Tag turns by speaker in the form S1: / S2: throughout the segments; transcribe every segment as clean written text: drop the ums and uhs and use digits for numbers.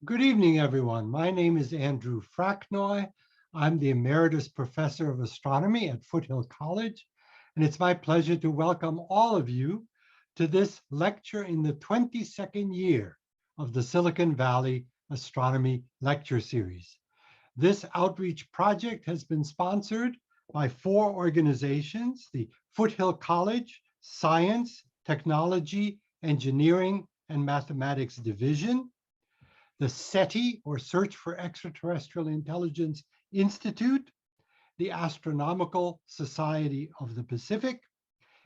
S1: Good evening, everyone. My name is Andrew Fracknoy. I'm the Emeritus Professor of Astronomy at Foothill College, and it's my pleasure to welcome all of you to this lecture in the 22nd year of the Silicon Valley Astronomy Lecture Series. This outreach project has been sponsored by 4 organizations: the Foothill College Science, Technology, Engineering, and Mathematics Division, the Seti, or Search for Extraterrestrial Intelligence Institute, the Astronomical Society of the Pacific,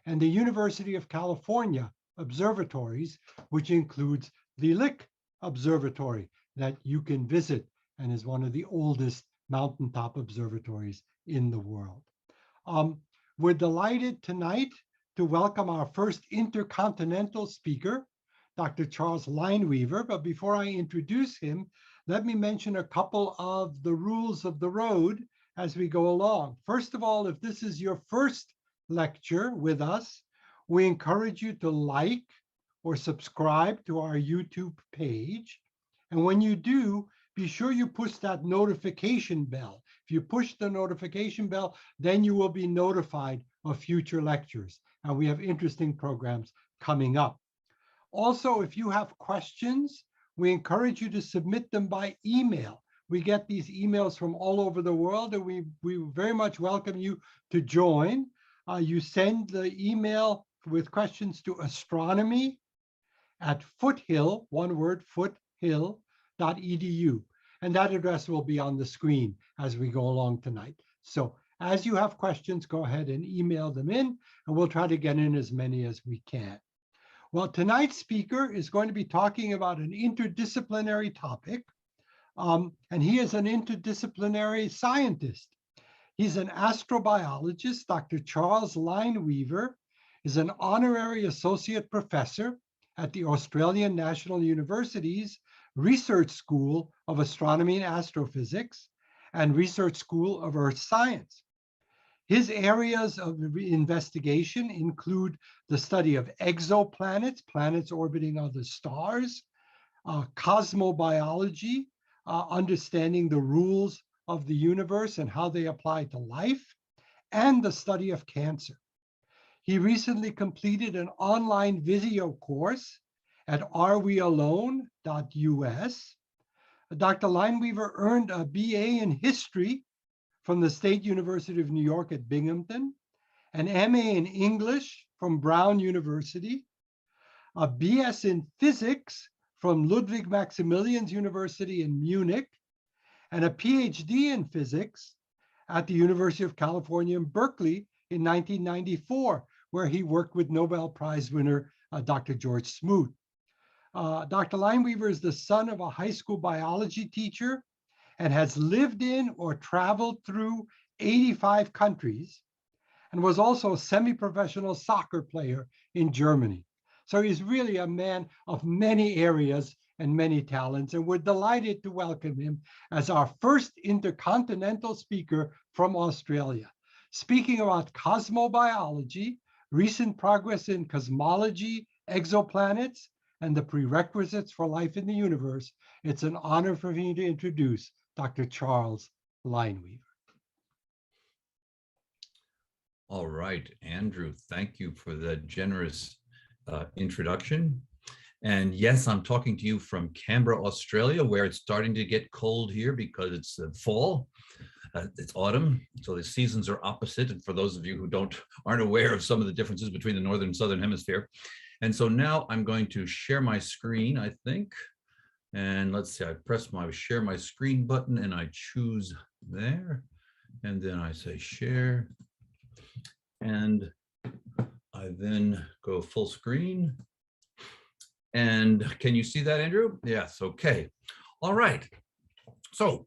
S1: and the University of California observatories, which includes the Lick Observatory that you can visit and is one of the oldest mountaintop observatories in the world. We're delighted tonight to welcome our first intercontinental speaker, Dr. Charles Lineweaver. But before I introduce him, let me mention a couple of the rules of the road as we go along. First of all, if this is your first lecture with us, we encourage you to like or subscribe to our YouTube page. And when you do, be sure you push that notification bell. If you push the notification bell, then you will be notified of future lectures. And we have interesting programs coming up. Also, if you have questions, we encourage you to submit them by email. We get these emails from all over the world, and we very much welcome you to join. You send the email with questions to astronomy@foothill, one word, foothill.edu. And that address will be on the screen as we go along tonight. So as you have questions, go ahead and email them in, and we'll try to get in as many as we can. Well, tonight's speaker is going to be talking about an interdisciplinary topic, and he is an interdisciplinary scientist. He's an astrobiologist. Dr. Charles Lineweaver is an honorary associate professor at the Australian National University's Research School of Astronomy and Astrophysics and Research School of Earth Science. His areas of investigation include the study of exoplanets, planets orbiting other stars, cosmobiology, understanding the rules of the universe and how they apply to life, and the study of cancer. He recently completed an online video course at arewealone.us. Dr. Lineweaver earned a BA in history from the State University of New York at Binghamton, an MA in English from Brown University, a BS in physics from Ludwig Maximilians University in Munich, and a PhD in physics at the University of California in Berkeley in 1994, where he worked with Nobel Prize winner Dr. George Smoot. Dr. Lineweaver is the son of a high school biology teacher and has lived in or traveled through 85 countries, and was also a semi-professional soccer player in Germany. So he's really a man of many areas and many talents, and we're delighted to welcome him as our first intercontinental speaker from Australia, speaking about cosmobiology, recent progress in cosmology, exoplanets, and the prerequisites for life in the universe. It's an honor for me to introduce Dr. Charles Lineweaver.
S2: All right, Andrew, thank you for that generous introduction. And yes, I'm talking to you from Canberra, Australia, where it's starting to get cold here because it's fall. It's autumn, so the seasons are opposite. And for those of you who aren't aware of some of the differences between the northern and southern hemisphere. And so now I'm going to share my screen, I think. And let's see, I press my share my screen button and I choose there. And then I say share. And I then go full screen. And can you see that, Andrew? Yes, okay. All right. So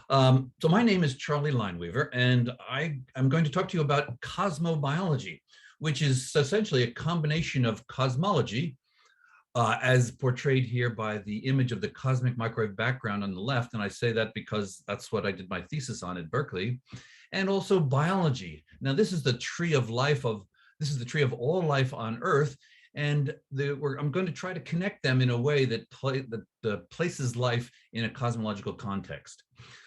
S2: my name is Charlie Lineweaver, and I'm going to talk to you about cosmobiology, which is essentially a combination of cosmology, as portrayed here by the image of the cosmic microwave background on the left. And I say that because that's what I did my thesis on at Berkeley, and also biology. Now, this is the tree of life this is the tree of all life on Earth. And I'm going to try to connect them in a way that places life in a cosmological context.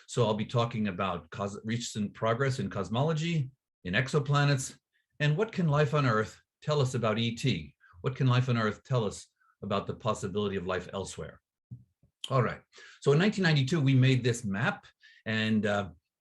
S2: So I'll be talking about recent progress in cosmology, in exoplanets, and what can life on Earth tell us about ET? What can life on Earth tell us about the possibility of life elsewhere? All right. So in 1992, we made this map, and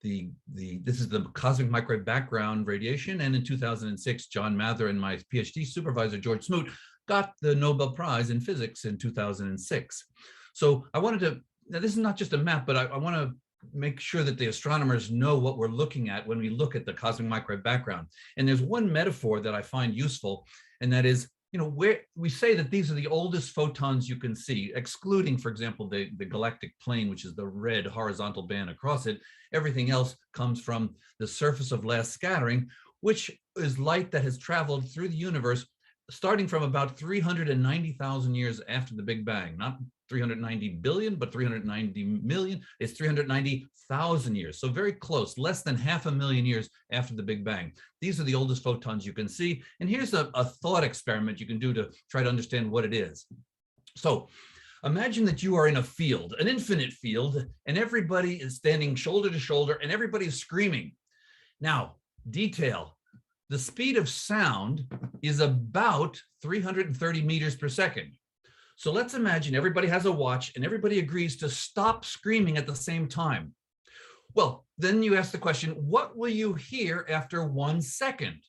S2: this is the cosmic microwave background radiation. And in 2006, John Mather and my PhD supervisor, George Smoot, got the Nobel Prize in physics in 2006. So I wanted to, now this is not just a map, but I want to make sure that the astronomers know what we're looking at when we look at the cosmic microwave background. And there's one metaphor that I find useful, and that is, where we say that these are the oldest photons you can see, excluding, for example, the galactic plane, which is the red horizontal band across it. Everything else comes from the surface of last scattering, which is light that has traveled through the universe starting from about 390,000 years after the Big Bang. Not 390 billion, but 390 million. It's 390,000 years. So very close, less than 500,000 years after the Big Bang. These are the oldest photons you can see. And here's a thought experiment you can do to try to understand what it is. So imagine that you are in a field, an infinite field, and everybody is standing shoulder to shoulder and everybody is screaming. Now, detail. The speed of sound is about 330 meters per second. So let's imagine everybody has a watch and everybody agrees to stop screaming at the same time. Well, then you ask the question, what will you hear after 1 second?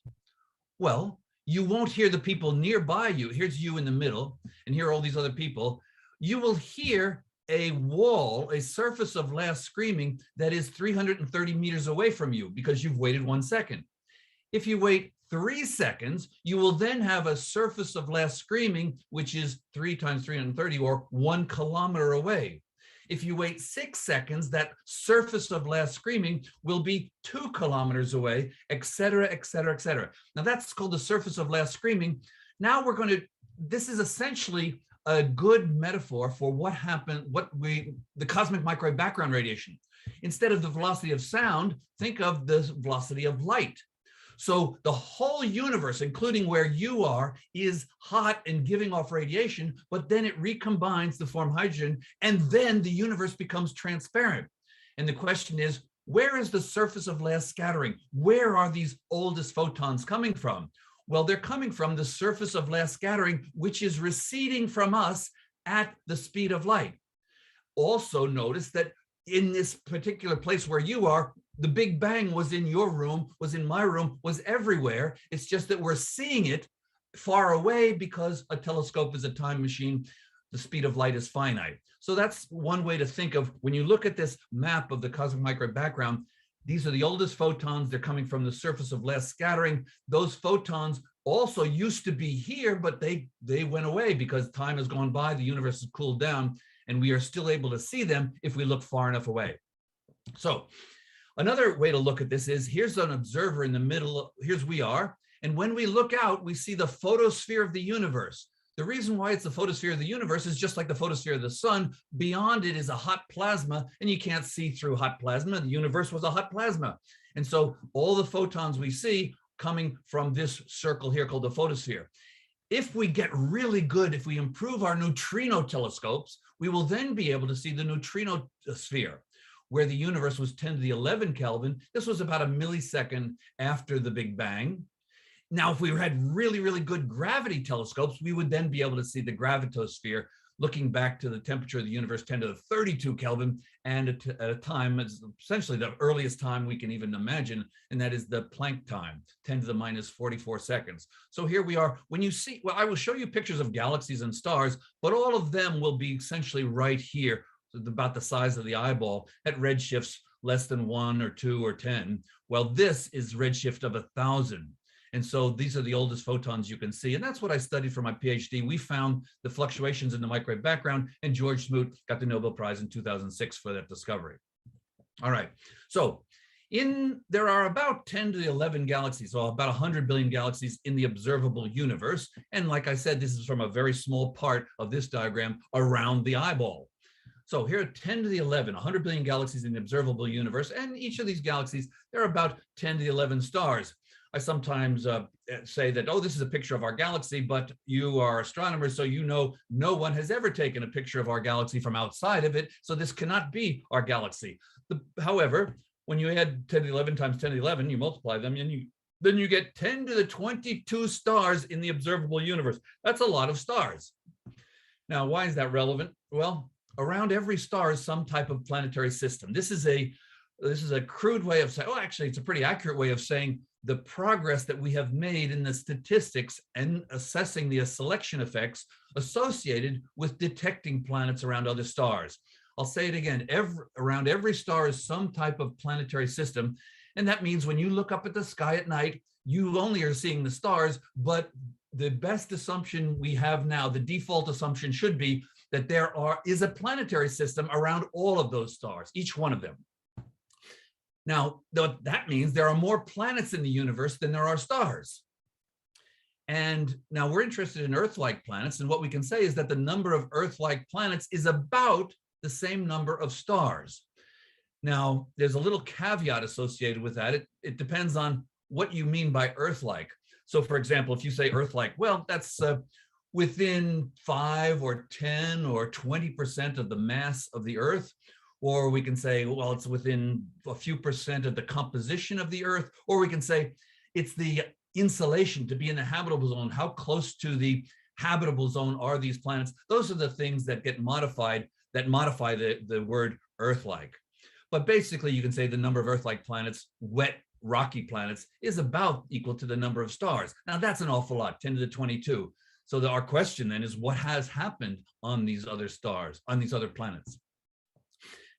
S2: Well, you won't hear the people nearby you. Here's you in the middle, and here are all these other people. You will hear a wall, a surface of last screaming that is 330 meters away from you because you've waited 1 second. If you wait 3 seconds, you will then have a surface of last screaming, which is 3 times 330, or 1 kilometer away. If you wait 6 seconds, that surface of last screaming will be 2 kilometers away, et cetera, et cetera, et cetera. Now that's called the surface of last screaming. Now this is essentially a good metaphor for what happened, the cosmic microwave background radiation. Instead of the velocity of sound, think of the velocity of light. So the whole universe, including where you are, is hot and giving off radiation, but then it recombines to form hydrogen, and then the universe becomes transparent. And the question is, where is the surface of last scattering? Where are these oldest photons coming from? Well, they're coming from the surface of last scattering, which is receding from us at the speed of light. Also notice that in this particular place where you are, the Big Bang was in your room, was in my room, was everywhere. It's just that we're seeing it far away because a telescope is a time machine. The speed of light is finite. So that's one way to think of, when you look at this map of the cosmic microwave background, these are the oldest photons. They're coming from the surface of last scattering. Those photons also used to be here, but they went away because time has gone by, the universe has cooled down, and we are still able to see them if we look far enough away. So another way to look at this is, here's an observer in the middle, here's we are, and when we look out, we see the photosphere of the universe. The reason why it's the photosphere of the universe is just like the photosphere of the sun. Beyond it is a hot plasma, and you can't see through hot plasma. The universe was a hot plasma. And so all the photons we see coming from this circle here called the photosphere. If we get really good, if we improve our neutrino telescopes, we will then be able to see the neutrino sphere, where the universe was 10 to the 11 Kelvin. This was about a millisecond after the Big Bang. Now, if we had really, really good gravity telescopes, we would then be able to see the gravitosphere, looking back to the temperature of the universe, 10 to the 32 Kelvin, and at a time, it's essentially the earliest time we can even imagine, and that is the Planck time, 10 to the minus 44 seconds. So here we are. When you see, well, I will show you pictures of galaxies and stars, but all of them will be essentially right here, about the size of the eyeball, at redshifts less than 1 or 2 or 10. Well, this is redshift of 1,000. And so these are the oldest photons you can see. And that's what I studied for my PhD. We found the fluctuations in the microwave background, and George Smoot got the Nobel Prize in 2006 for that discovery. All right. So there are about 10 to the 11 galaxies, so about 100 billion galaxies in the observable universe. And like I said, this is from a very small part of this diagram around the eyeball. So here are 10 to the 11, 100 billion galaxies in the observable universe. And each of these galaxies, there are about 10 to the 11 stars. I sometimes say that, oh, this is a picture of our galaxy, but you are astronomers, so you know no one has ever taken a picture of our galaxy from outside of it, so this cannot be our galaxy. However, when you add 10 to the 11 times 10 to the 11, you multiply them, and then you get 10 to the 22 stars in the observable universe. That's a lot of stars. Now, why is that relevant? Well, around every star is some type of planetary system. This is a crude way of saying, well, actually, it's a pretty accurate way of saying the progress that we have made in the statistics and assessing the selection effects associated with detecting planets around other stars. I'll say it again, around every star is some type of planetary system. And that means when you look up at the sky at night, you only are seeing the stars, but the best assumption we have now, the default assumption should be that there is a planetary system around all of those stars, each one of them. Now, that means there are more planets in the universe than there are stars. And now we're interested in Earth-like planets, and what we can say is that the number of Earth-like planets is about the same number of stars. Now, there's a little caveat associated with that. It depends on what you mean by Earth-like. So, for example, if you say Earth-like, well, that's within 5 or 10 or 20% of the mass of the Earth. Or we can say, well, it's within a few percent of the composition of the Earth. Or we can say it's the insulation to be in the habitable zone. How close to the habitable zone are these planets? Those are the things that get modified, that modify the word Earth-like. But basically, you can say the number of Earth-like planets, wet, rocky planets, is about equal to the number of stars. Now, that's an awful lot, 10 to the 22. So our question then is, what has happened on these other stars, on these other planets?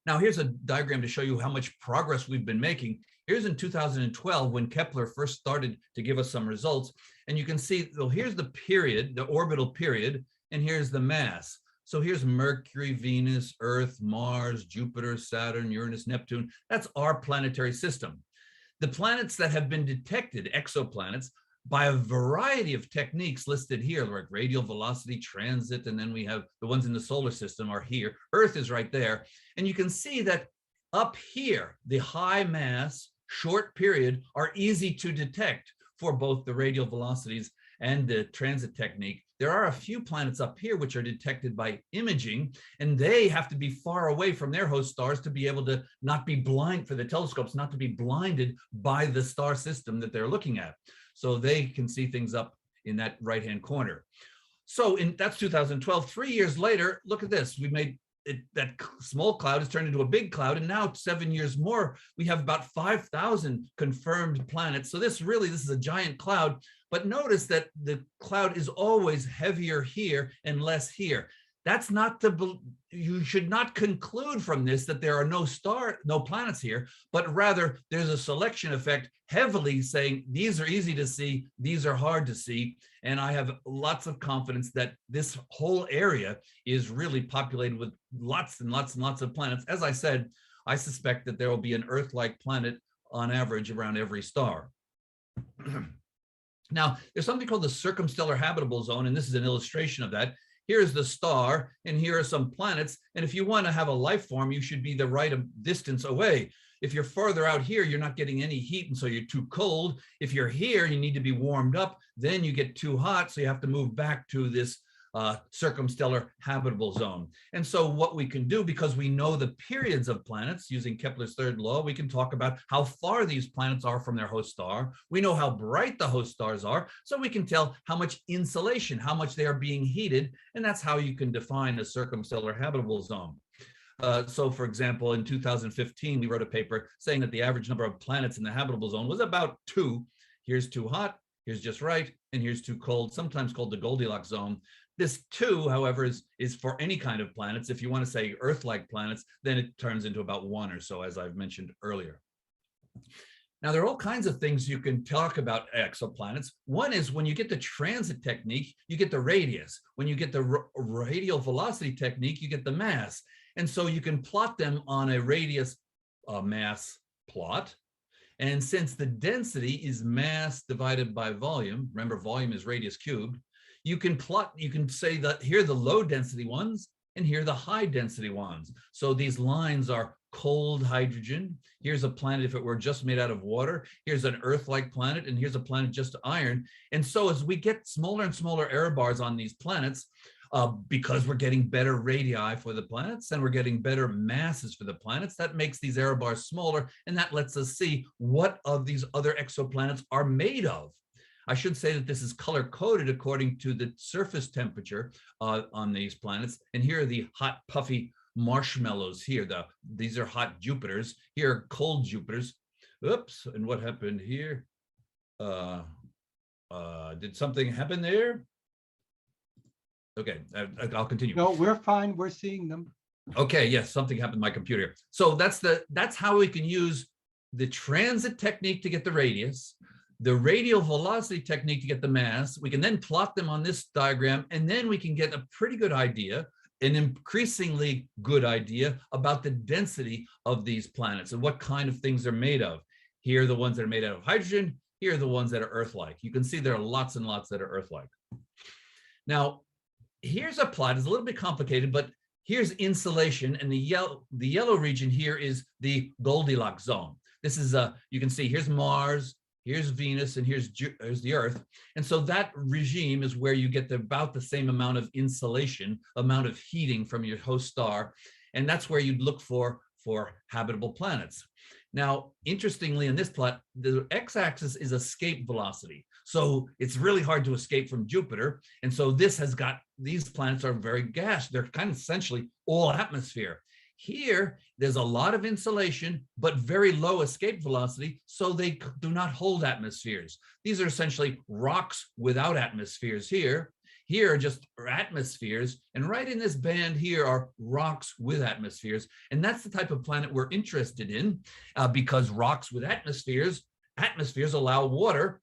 S2: Now, here's a diagram to show you how much progress we've been making. Here's in 2012 when Kepler first started to give us some results. And you can see, well, here's the period, the orbital period, and here's the mass. So here's Mercury, Venus, Earth, Mars, Jupiter, Saturn, Uranus, Neptune. That's our planetary system. The planets that have been detected, exoplanets, by a variety of techniques listed here, like radial velocity, transit, and then we have the ones in the solar system are here. Earth is right there. And you can see that up here, the high mass, short period are easy to detect for both the radial velocities and the transit technique. There are a few planets up here which are detected by imaging, and they have to be far away from their host stars to be able to not be blind, for the telescopes not to be blinded by the star system that they're looking at. So they can see things up in that right-hand corner. So that's 2012. 3 years later, look at this. We made it, that small cloud has turned into a big cloud. And now 7 years more, we have about 5,000 confirmed planets. So this is a giant cloud. But notice that the cloud is always heavier here and less here. That's not you should not conclude from this that there are no planets here, but rather there's a selection effect heavily saying these are easy to see, these are hard to see. And I have lots of confidence that this whole area is really populated with lots and lots and lots of planets. As I said, I suspect that there will be an Earth-like planet on average around every star. Now, there's something called the circumstellar habitable zone, and this is an illustration of that. Here's the star, and here are some planets. And if you want to have a life form, you should be the right distance away. If you're further out here, you're not getting any heat, and so you're too cold. If you're here, you need to be warmed up. Then you get too hot, so you have to move back to this circumstellar habitable zone. And so what we can do, because we know the periods of planets using Kepler's third law, we can talk about how far these planets are from their host star. We know how bright the host stars are, so we can tell how much insolation, how much they are being heated, and that's how you can define a circumstellar habitable zone. So for example, in 2015, we wrote a paper saying that the average number of planets in the habitable zone was about 2. Here's too hot, here's just right, and here's too cold, sometimes called the Goldilocks zone. This 2, however, is for any kind of planets. If you want to say Earth-like planets, then it turns into about 1 or so, as I've mentioned earlier. Now, there are all kinds of things you can talk about exoplanets. One is when you get the transit technique, you get the radius. When you get the radial velocity technique, you get the mass. And so you can plot them on a radius mass plot. And since the density is mass divided by volume, remember volume is radius cubed, you can say that here are the low density ones and here are the high density ones. So these lines are cold hydrogen. Here's a planet if it were just made out of water. Here's an Earth-like planet, and here's a planet just iron. And so as we get smaller and smaller error bars on these planets, because we're getting better radii for the planets and we're getting better masses for the planets, that makes these error bars smaller, and that lets us see what of these other exoplanets are made of. I should say that this is color-coded according to the surface temperature on these planets. And here are the hot, puffy marshmallows here. These are hot Jupiters. Here are cold Jupiters. Oops, and what happened here? Did something happen there? Okay, I'll continue.
S1: No, we're fine. We're seeing them.
S2: Okay, yes, something happened to my computer. So that's how we can use the transit technique to get the radius, the radial velocity technique to get the mass. We can then plot them on this diagram, and then we can get a pretty good idea, an increasingly good idea about the density of these planets and what kind of things they're made of. Here are the ones that are made out of hydrogen. Here are the ones that are Earth-like. You can see there are lots and lots that are Earth-like. Now, here's a plot. It's a little bit complicated, but here's insolation, and the yellow region here is the Goldilocks zone. This is you can see here's Mars, here's Venus, and here's the Earth. And so that regime is where you get about the same amount of insolation, amount of heating from your host star, and that's where you'd look for habitable planets. Now, interestingly, in this plot, the x-axis is escape velocity. So it's really hard to escape from Jupiter. And so these planets are very gas. They're kind of essentially all atmosphere. Here, there's a lot of insolation, but very low escape velocity, so they do not hold atmospheres. These are essentially rocks without atmospheres here. Here are just atmospheres, and right in this band here are rocks with atmospheres. And that's the type of planet we're interested in, because rocks with atmospheres allow water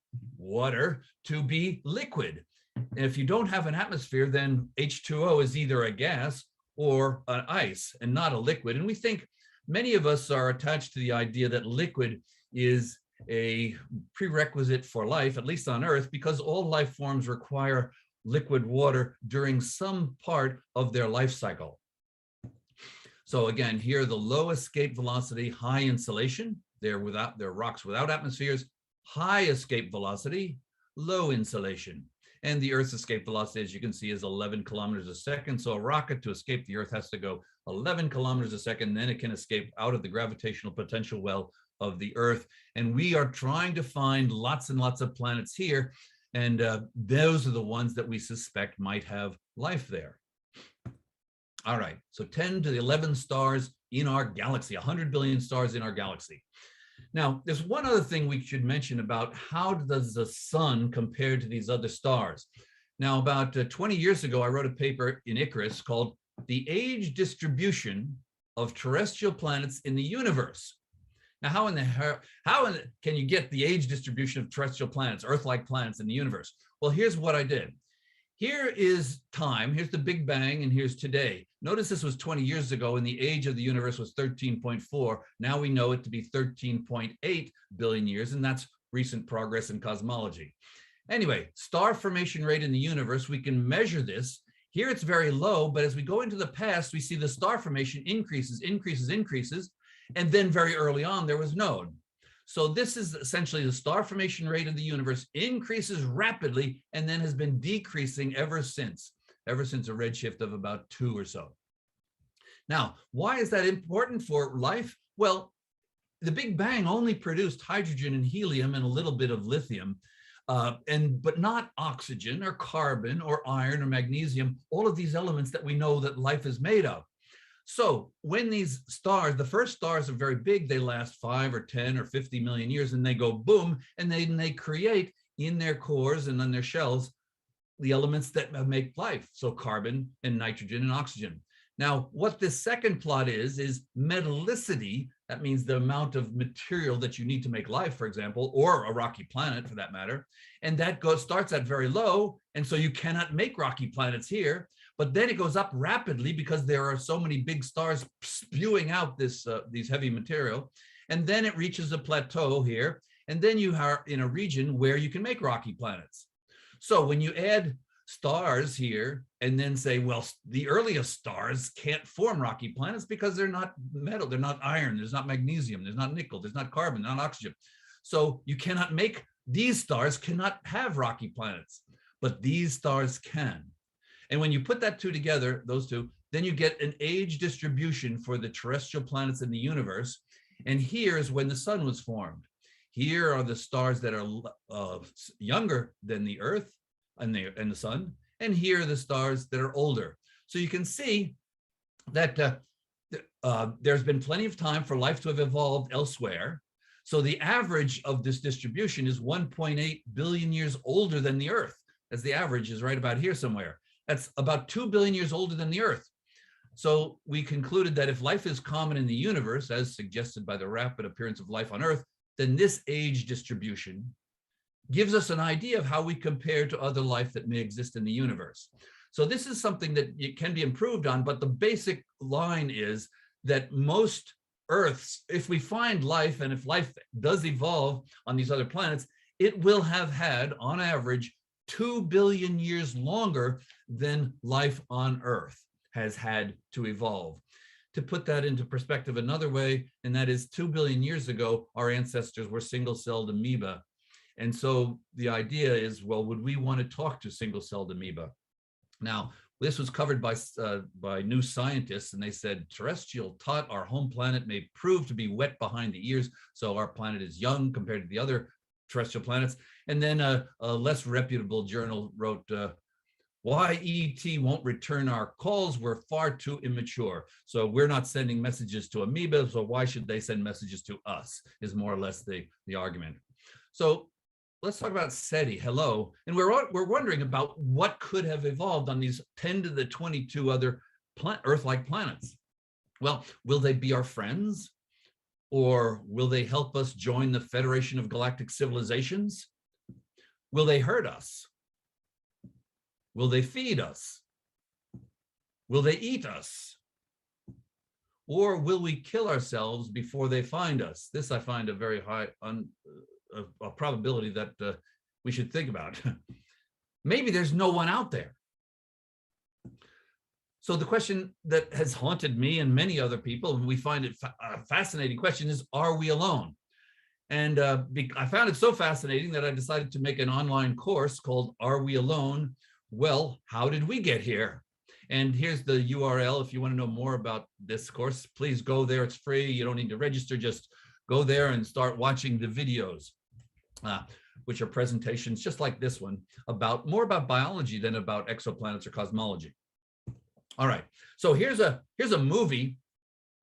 S2: to be liquid. And if you don't have an atmosphere, then H2O is either a gas or an ice and not a liquid. And we think many of us are attached to the idea that liquid is a prerequisite for life, at least on Earth, because all life forms require liquid water during some part of their life cycle. So again, here the low escape velocity, high insolation. They're rocks without atmospheres. High escape velocity, low insolation. And the Earth's escape velocity, as you can see, is 11 kilometers a second. So a rocket to escape the Earth has to go 11 kilometers a second, then it can escape out of the gravitational potential well of the Earth. And we are trying to find lots and lots of planets here. And those are the ones that we suspect might have life there. All right, so 10 to the 11 stars in our galaxy, 100 billion stars in our galaxy. Now, there's one other thing we should mention about how does the sun compare to these other stars. Now, about 20 years ago, I wrote a paper in Icarus called The Age Distribution of Terrestrial Planets in the Universe. Now, how can you get the age distribution of terrestrial planets, Earth-like planets in the universe? Well, here's what I did. Here is time, here's the Big Bang, and here's today. Notice this was 20 years ago, and the age of the universe was 13.4. Now we know it to be 13.8 billion years, and that's recent progress in cosmology. Anyway, star formation rate in the universe, we can measure this. Here it's very low, but as we go into the past, we see the star formation increases, and then very early on, there was none. So this is essentially the star formation rate of the universe increases rapidly and then has been decreasing ever since a redshift of about 2 or so. Now, why is that important for life? Well, the Big Bang only produced hydrogen and helium and a little bit of lithium, but not oxygen or carbon or iron or magnesium, all of these elements that we know that life is made of. So when these stars, the first stars are very big, they last 5 or 10 or 50 million years, and they go boom, and then they create in their cores and on their shells the elements that make life. So carbon and nitrogen and oxygen. Now, what this second plot is metallicity. That means the amount of material that you need to make life, for example, or a rocky planet for that matter. And that starts at very low. And so you cannot make rocky planets here. But then it goes up rapidly because there are so many big stars spewing out these heavy material. And then it reaches a plateau here. And then you are in a region where you can make rocky planets. So when you add stars here and then say, well, the earliest stars can't form rocky planets because they're not metal, they're not iron, there's not magnesium, there's not nickel, there's not carbon, not oxygen. So you cannot make, these stars cannot have rocky planets, but these stars can. And when you put that two together, those two, then you get an age distribution for the terrestrial planets in the universe. And here's when the sun was formed. Here are the stars that are younger than the Earth and the sun. And here are the stars that are older. So you can see that there's been plenty of time for life to have evolved elsewhere. So the average of this distribution is 1.8 billion years older than the Earth, as the average is right about here somewhere. That's about 2 billion years older than the Earth. So we concluded that if life is common in the universe, as suggested by the rapid appearance of life on Earth, then this age distribution gives us an idea of how we compare to other life that may exist in the universe. So this is something that it can be improved on, but the basic line is that most Earths, if we find life and if life does evolve on these other planets, it will have had, on average, 2 billion years longer than life on Earth has had to evolve. To put that into perspective another way, and that is 2 billion years ago, our ancestors were single-celled amoeba. And so the idea is, well, would we want to talk to single-celled amoeba? Now, this was covered by New Scientists, and they said, terrestrial taught our home planet may prove to be wet behind the ears, so our planet is young compared to the other terrestrial planets. And then a less reputable journal wrote, why ET won't return our calls, we're far too immature. So we're not sending messages to amoeba, so why should they send messages to us, is more or less the argument. So let's talk about Seti, hello. And we're wondering about what could have evolved on these 10 to the 22 other Earth-like planets. Well, will they be our friends? Or will they help us join the Federation of Galactic Civilizations? Will they hurt us? Will they feed us? Will they eat us? Or will we kill ourselves before they find us? This I find a very high a probability that we should think about. Maybe there's no one out there. So the question that has haunted me and many other people, and we find it a fascinating question, is, are we alone? And I found it so fascinating that I decided to make an online course called Are We Alone? Well, how did we get here? And here's the URL. If you want to know more about this course, please go there. It's free. You don't need to register. Just go there and start watching the videos, which are presentations just like this one, more about biology than about exoplanets or cosmology. All right, so here's a movie.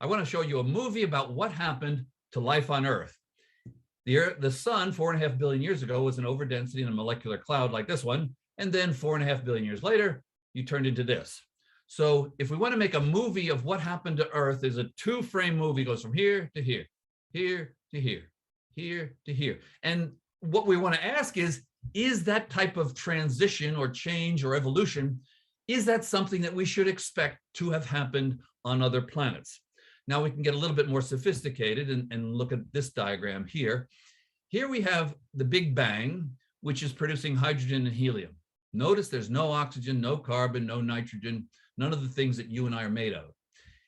S2: I want to show you a movie about what happened to life on Earth. The sun 4.5 billion years ago was an overdensity in a molecular cloud like this one, and then 4.5 billion years later, you turned into this. So if we want to make a movie of what happened to Earth, is a 2-frame movie, goes from here to here, here to here, here to here. And what we want to ask is that type of transition or change or evolution, is that something that we should expect to have happened on other planets? Now we can get a little bit more sophisticated and look at this diagram here. Here we have the Big Bang, which is producing hydrogen and helium. Notice there's no oxygen, no carbon, no nitrogen, none of the things that you and I are made of.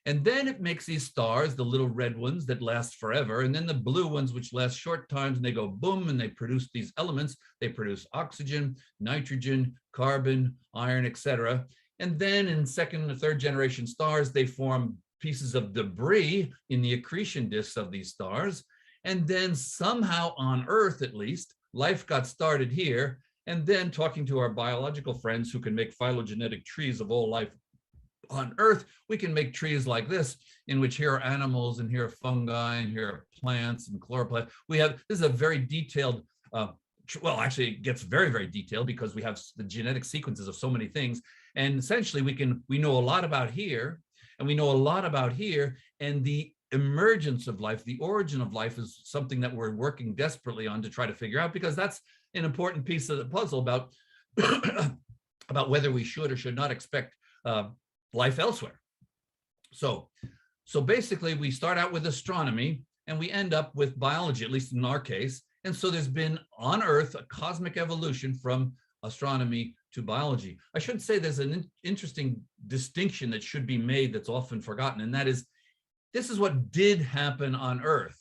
S2: And then it makes these stars, the little red ones that last forever, and then the blue ones which last short times, and they go boom, and they produce these elements. They produce oxygen, nitrogen, carbon, iron, etc. And then in second and third generation stars, they form pieces of debris in the accretion disks of these stars. And then somehow on Earth, at least, life got started here. And then talking to our biological friends who can make phylogenetic trees of all life on Earth, we can make trees like this, in which here are animals and here are fungi and here are plants and chloroplasts. This is a very detailed, well, actually it gets very, very detailed because we have the genetic sequences of so many things. And essentially we know a lot about here, and we know a lot about here, and the emergence of life, the origin of life, is something that we're working desperately on to try to figure out, because that's an important piece of the puzzle about, about whether we should or should not expect life elsewhere. So basically we start out with astronomy and we end up with biology, at least in our case. And so there's been on Earth a cosmic evolution from astronomy to biology. I should say there's an interesting distinction that should be made that's often forgotten, and that is, this is what did happen on Earth,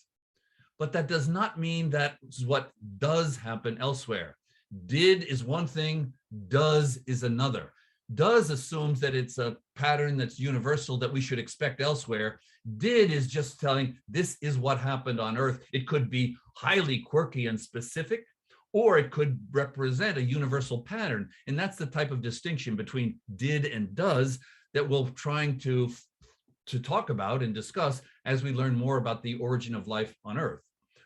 S2: but that does not mean that is what does happen elsewhere. Did is one thing, does is another. Does assumes that it's a pattern that's universal that we should expect elsewhere. Did is just telling this is what happened on Earth. It could be highly quirky and specific, or it could represent a universal pattern. And that's the type of distinction between did and does that we're trying to talk about and discuss as we learn more about the origin of life on Earth.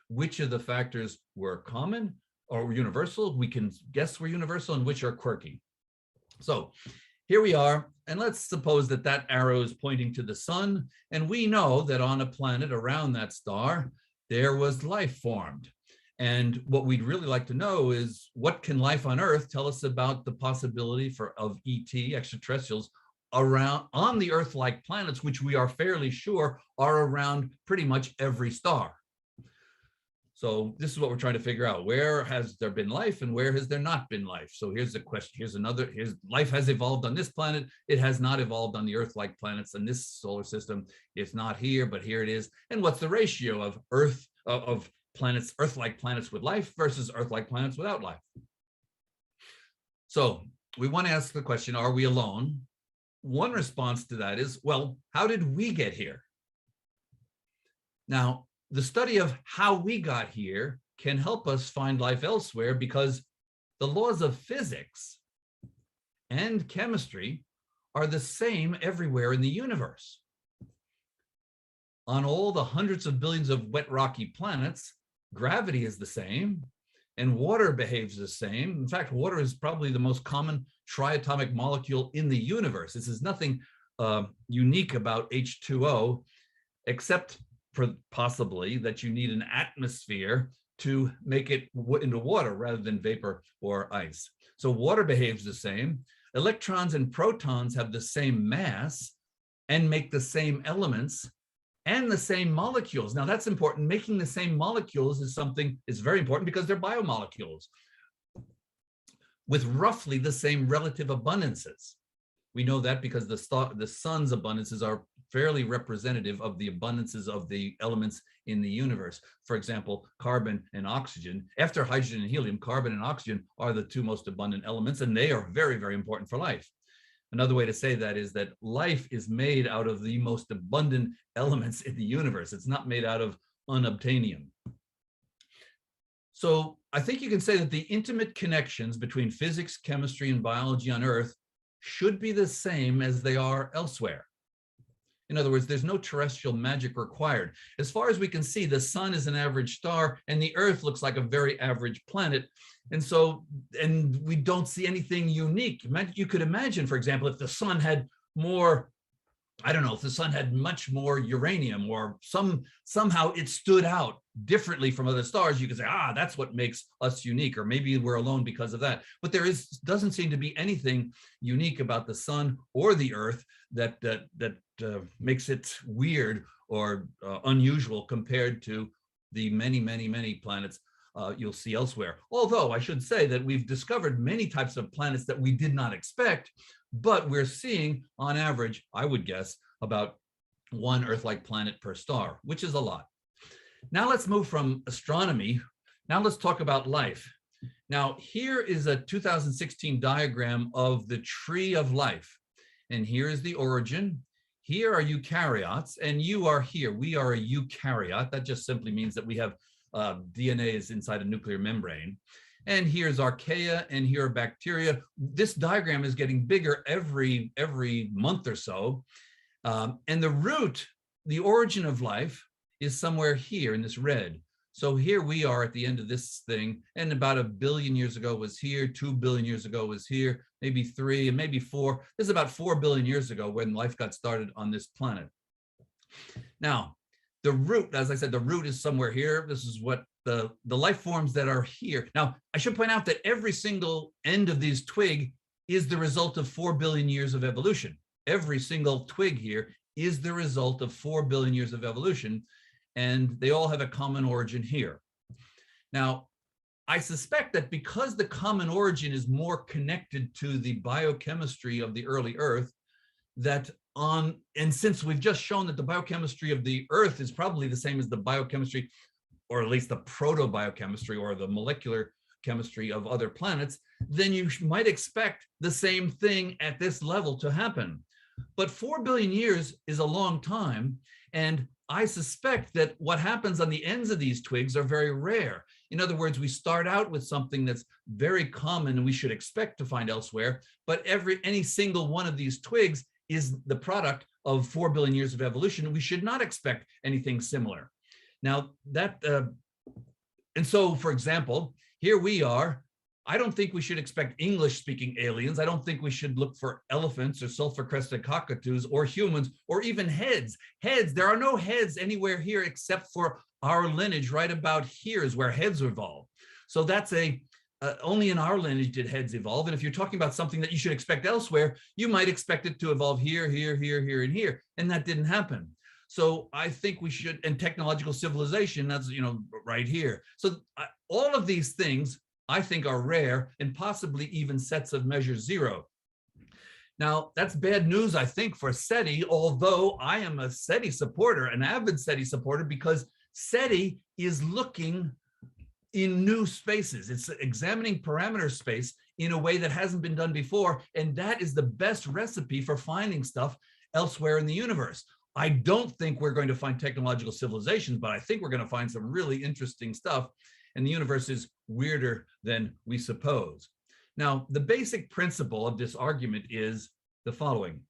S2: Which of the factors were common or universal? We can guess were universal, and which are quirky. So here we are, and let's suppose that that arrow is pointing to the sun, and we know that on a planet around that star, there was life formed. And what we'd really like to know is, what can life on Earth tell us about the possibility of ET, extraterrestrials, around on the Earth-like planets, which we are fairly sure are around pretty much every star. So this is what we're trying to figure out. Where has there been life and where has there not been life? So here's the question. Here's life has evolved on this planet. It has not evolved on the Earth-like planets in this solar system. It's not here, but here it is. And what's the ratio of planets, Earth-like planets with life versus Earth-like planets without life? So we want to ask the question, are we alone? One response to that is, well, how did we get here? Now, the study of how we got here can help us find life elsewhere, because the laws of physics and chemistry are the same everywhere in the universe. On all the hundreds of billions of wet rocky planets, gravity is the same and water behaves the same. In fact, water is probably the most common triatomic molecule in the universe. This is nothing unique about H2O, except for possibly that you need an atmosphere to make it into water rather than vapor or ice. So water behaves the same. Electrons and protons have the same mass and make the same elements and the same molecules. Now that's important. Making the same molecules is very important, because they're biomolecules with roughly the same relative abundances. We know that because the sun's abundances are fairly representative of the abundances of the elements in the universe. For example, carbon and oxygen. After hydrogen and helium, carbon and oxygen are the two most abundant elements, and they are very, very important for life. Another way to say that is that life is made out of the most abundant elements in the universe. It's not made out of unobtainium. So I think you can say that the intimate connections between physics, chemistry, and biology on Earth should be the same as they are elsewhere. In other words, there's no terrestrial magic required. As far as we can see, the sun is an average star and the Earth looks like a very average planet. And we don't see anything unique. You could imagine, for example, if the sun had more, I don't know, if the sun had much more uranium, or somehow it stood out differently from other stars, you could say, that's what makes us unique, or maybe we're alone because of that. But there doesn't seem to be anything unique about the sun or the Earth that makes it weird or unusual compared to the many, many, many planets you'll see elsewhere. Although I should say that we've discovered many types of planets that we did not expect, but we're seeing on average, I would guess, about one Earth-like planet per star, which is a lot. Now let's move from astronomy. Now let's talk about life. Now here is a 2016 diagram of the tree of life. And here is the origin. Here are eukaryotes, and you are here. We are a eukaryote. That just simply means that we have DNA is inside a nuclear membrane. And here's archaea, and here are bacteria. This diagram is getting bigger every month or so. And the root, the origin of life, is somewhere here in this red. So here we are at the end of this thing, and about 1 billion years ago was here, 2 billion years ago was here, maybe 3 and maybe 4. This is about 4 billion years ago when life got started on this planet. Now, the root, as I said, the root is somewhere here. This is what the life forms that are here. Now, I should point out that every single end of these twig is the result of 4 billion years of evolution. Every single twig here is the result of 4 billion years of evolution, and they all have a common origin here. Now, I suspect that because the common origin is more connected to the biochemistry of the early Earth, and since we've just shown that the biochemistry of the Earth is probably the same as the biochemistry, or at least the protobiochemistry or the molecular chemistry of other planets, then you might expect the same thing at this level to happen. But 4 billion years is a long time, and I suspect that what happens on the ends of these twigs are very rare. In other words, we start out with something that's very common and we should expect to find elsewhere, but any single one of these twigs is the product of 4 billion years of evolution. We should not expect anything similar. Now and so, for example, here we are. I don't think we should expect English-speaking aliens. I don't think we should look for elephants or sulfur-crested cockatoos or humans or even heads. There are no heads anywhere here except for our lineage. Right about here is where heads evolved. So that's only in our lineage did heads evolve. And if you're talking about something that you should expect elsewhere, you might expect it to evolve here, here, here, here, and here. And that didn't happen. So I think we should, and technological civilization, that's, right here. So all of these things I think are rare and possibly even sets of measure zero. Now, that's bad news, I think, for Seti, although I am a Seti supporter, an avid Seti supporter, because Seti is looking in new spaces. It's examining parameter space in a way that hasn't been done before, and that is the best recipe for finding stuff elsewhere in the universe. I don't think we're going to find technological civilizations, but I think we're going to find some really interesting stuff, and the universe is weirder than we suppose. Now, the basic principle of this argument is the following.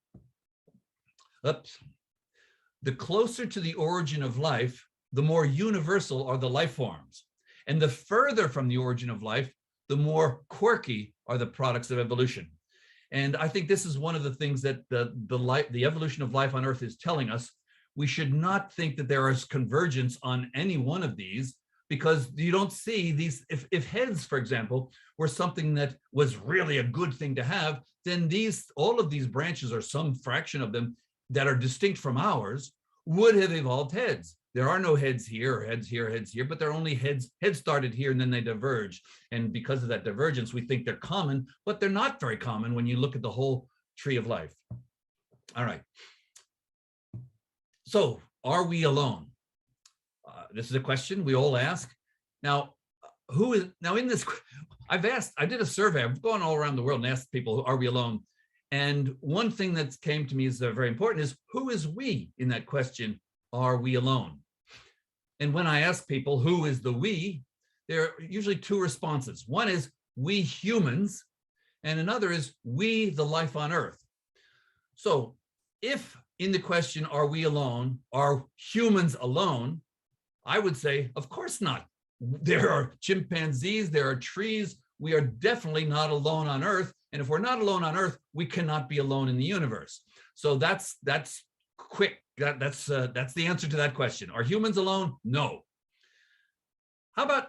S2: The closer to the origin of life, the more universal are the life forms. And the further from the origin of life, the more quirky are the products of evolution. And I think this is one of the things that the evolution of life on Earth is telling us. We should not think that there is convergence on any one of these, because you don't see these. If heads, for example, were something that was really a good thing to have, then all of these branches, or some fraction of them that are distinct from ours, would have evolved heads. There are no heads here, or heads here, heads here, but they're only heads. Heads started here and then they diverge. And because of that divergence, we think they're common, but they're not very common when you look at the whole tree of life. All right. So, are we alone? This is a question we all ask. Now, in this, I did a survey. I've gone all around the world and asked people, are we alone? And one thing that came to me is very important is, who is we in that question? Are we alone? And when I ask people, who is the we, there are usually two responses. One is we humans, and another is we, the life on Earth. So if in the question, are we alone, are humans alone? I would say, of course not. There are chimpanzees, there are trees. We are definitely not alone on Earth. And if we're not alone on Earth, we cannot be alone in the universe. So that's quick. That's the answer to that question. Are humans alone? No. How about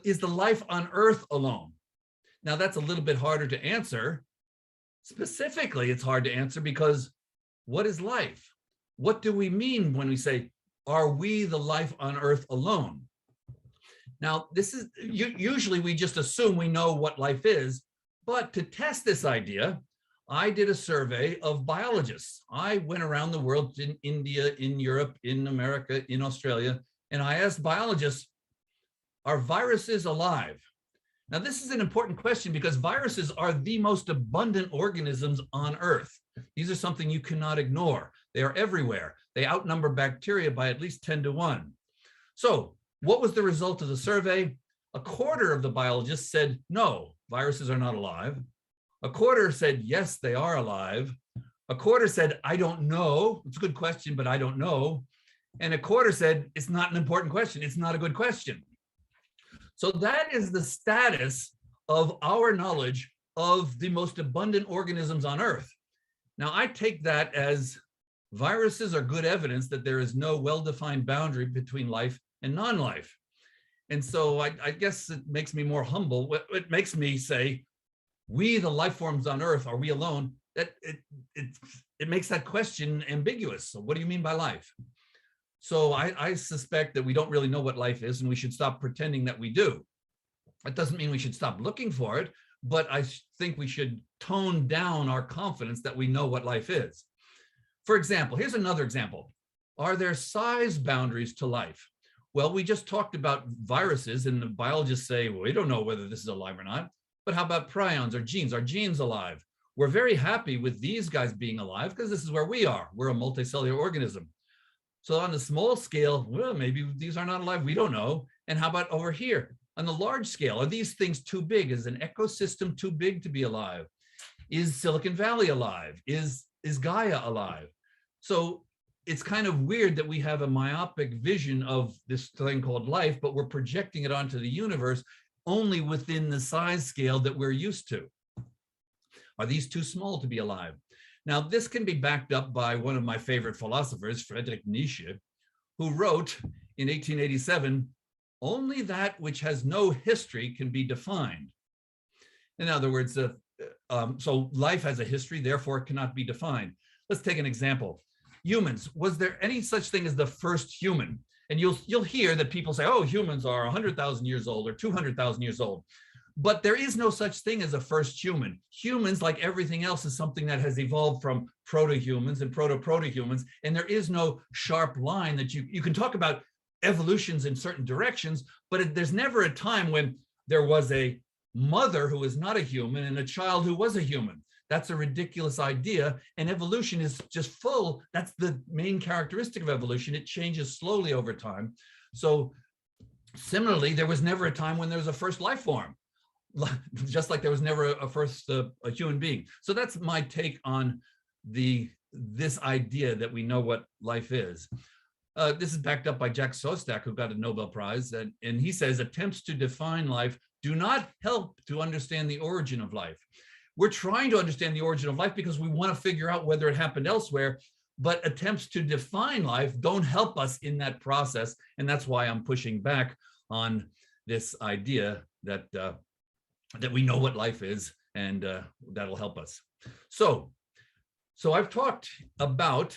S2: is the life on Earth alone? Now that's a little bit harder to answer. Specifically, it's hard to answer because what is life? What do we mean when we say, are we the life on Earth alone? Now, this is usually we just assume we know what life is, but to test this idea, I did a survey of biologists. I went around the world, in India, in Europe, in America, in Australia, and I asked biologists, are viruses alive? Now, this is an important question because viruses are the most abundant organisms on Earth. These are something you cannot ignore. They are everywhere. They outnumber bacteria by at least 10 to 1. So what was the result of the survey? A quarter of the biologists said, no, viruses are not alive. A quarter said, yes, they are alive. A quarter said, I don't know. It's a good question, but I don't know. And a quarter said, it's not an important question. It's not a good question. So that is the status of our knowledge of the most abundant organisms on Earth. Now, I take that as viruses are good evidence that there is no well-defined boundary between life and non-life. And so I guess it makes me more humble. It makes me say, we, the life forms on Earth, are we alone? That it makes that question ambiguous. So what do you mean by life? So I suspect that we don't really know what life is, and we should stop pretending that we do. That doesn't mean we should stop looking for it, but I think we should tone down our confidence that we know what life is. For example, here's another example. Are there size boundaries to life? Well, we just talked about viruses, and the biologists say, well, we don't know whether this is alive or not. But how about prions or genes? Are genes alive? We're very happy with these guys being alive because this is where we are. We're a multicellular organism. So on the small scale, well, maybe these are not alive. We don't know. And how about over here? On the large scale, are these things too big? Is an ecosystem too big to be alive? Is Silicon Valley alive? Is Gaia alive? So it's kind of weird that we have a myopic vision of this thing called life, but we're projecting it onto the universe only within the size scale that we're used to. Are these too small to be alive? Now, this can be backed up by one of my favorite philosophers, Friedrich Nietzsche, who wrote in 1887, only that which has no history can be defined. In other words, so life has a history, therefore it cannot be defined. Let's take an example. Humans, was there any such thing as the first human? And you'll hear that people say, oh, humans are 100,000 years old or 200,000 years old. But there is no such thing as a first human. Humans, like everything else, is something that has evolved from proto-humans and proto-proto-humans. And there is no sharp line that you can talk about evolutions in certain directions, but there's never a time when there was a mother who was not a human and a child who was a human. That's a ridiculous idea. And evolution is just full. That's the main characteristic of evolution. It changes slowly over time. So similarly, there was never a time when there was a first life form, just like there was never a human being. So that's my take on this idea that we know what life is. This is backed up by Jack Szostak, who got a Nobel Prize, and he says attempts to define life do not help to understand the origin of life. We're trying to understand the origin of life because we want to figure out whether it happened elsewhere, but attempts to define life don't help us in that process, and that's why I'm pushing back on this idea that we know what life is, and that'll help us. So I've talked about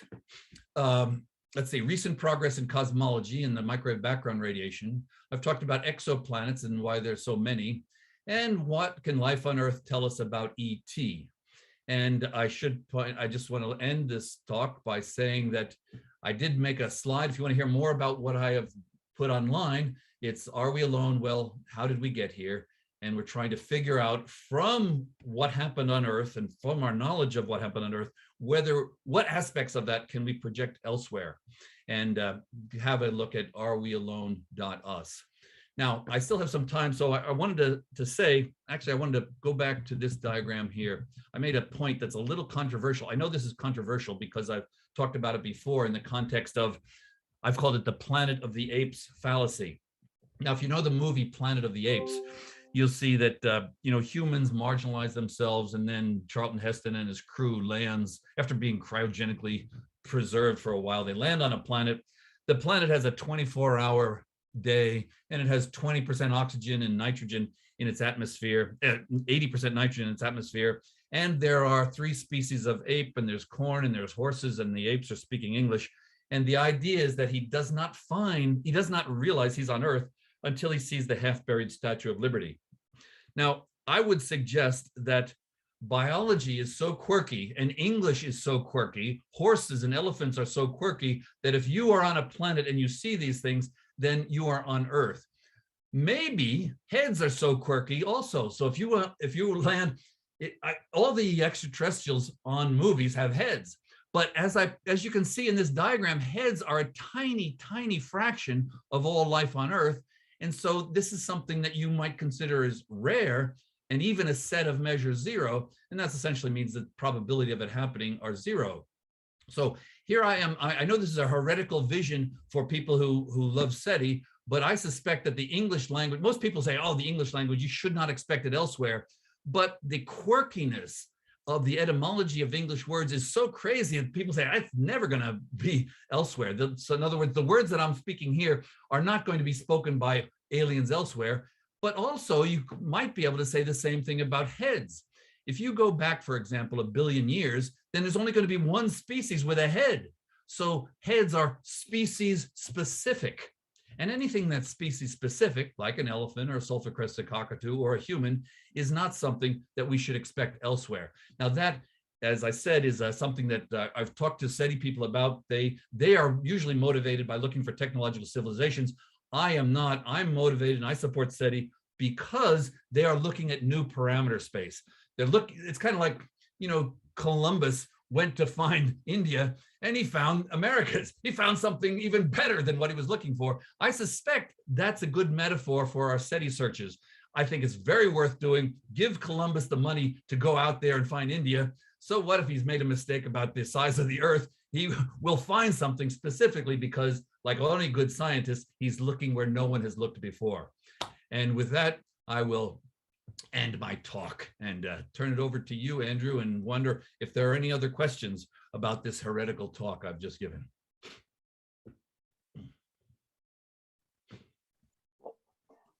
S2: let's see, recent progress in cosmology and the microwave background radiation. I've talked about exoplanets and why there's so many, and what can life on Earth tell us about ET. And I just want to end this talk by saying that I did make a slide. If you want to hear more about what I have put online, it's Are We Alone? Well, how did we get here? And we're trying to figure out from what happened on Earth and from our knowledge of what happened on Earth, what aspects of that can we project elsewhere, and have a look at arewealone.us. Now, I still have some time, so I wanted to say, actually, I wanted to go back to this diagram here. I made a point that's a little controversial. I know this is controversial because I've talked about it before in the context of, I've called it the Planet of the Apes fallacy. Now, if you know the movie Planet of the Apes, you'll see that humans marginalize themselves, and then Charlton Heston and his crew lands after being cryogenically preserved for a while. They land on a planet. The planet has a 24-hour day, and it has 20% oxygen and nitrogen in its atmosphere, 80% nitrogen in its atmosphere. And there are 3 species of ape, and there's corn, and there's horses, and the apes are speaking English. And the idea is that he does not realize he's on Earth until he sees the half-buried Statue of Liberty. Now, I would suggest that biology is so quirky and English is so quirky, horses and elephants are so quirky, that if you are on a planet and you see these things, then you are on Earth. Maybe heads are so quirky also. So if you land, all the extraterrestrials on movies have heads. But as you can see in this diagram, heads are a tiny, tiny fraction of all life on Earth. And so this is something that you might consider as rare, and even a set of measures 0. And that essentially means the probability of it happening are 0. So here I am. I know this is a heretical vision for people who love Seti, but I suspect that the English language, most people say, oh, the English language, you should not expect it elsewhere. But the quirkiness of the etymology of English words is so crazy that people say, it's never going to be elsewhere. So in other words, the words that I'm speaking here are not going to be spoken by aliens elsewhere, but also you might be able to say the same thing about heads. If you go back, for example, 1 billion years, then there's only going to be one species with a head. So heads are species specific. And anything that's species specific, like an elephant or a sulfur-crested cockatoo or a human, is not something that we should expect elsewhere. Now that, as I said, is something that I've talked to SETI people about. They are usually motivated by looking for technological civilizations. I am not. I'm motivated and I support SETI because they are looking at new parameter space. It's kind of like, Columbus went to find India and he found Americas. He found something even better than what he was looking for. I suspect that's a good metaphor for our SETI searches. I think it's very worth doing. Give Columbus the money to go out there and find India. So what if he's made a mistake about the size of the Earth? He will find something specifically because, like any good scientist, he's looking where no one has looked before. And with that, I will end my talk and turn it over to you, Andrew, and wonder if there are any other questions about this heretical talk I've just given.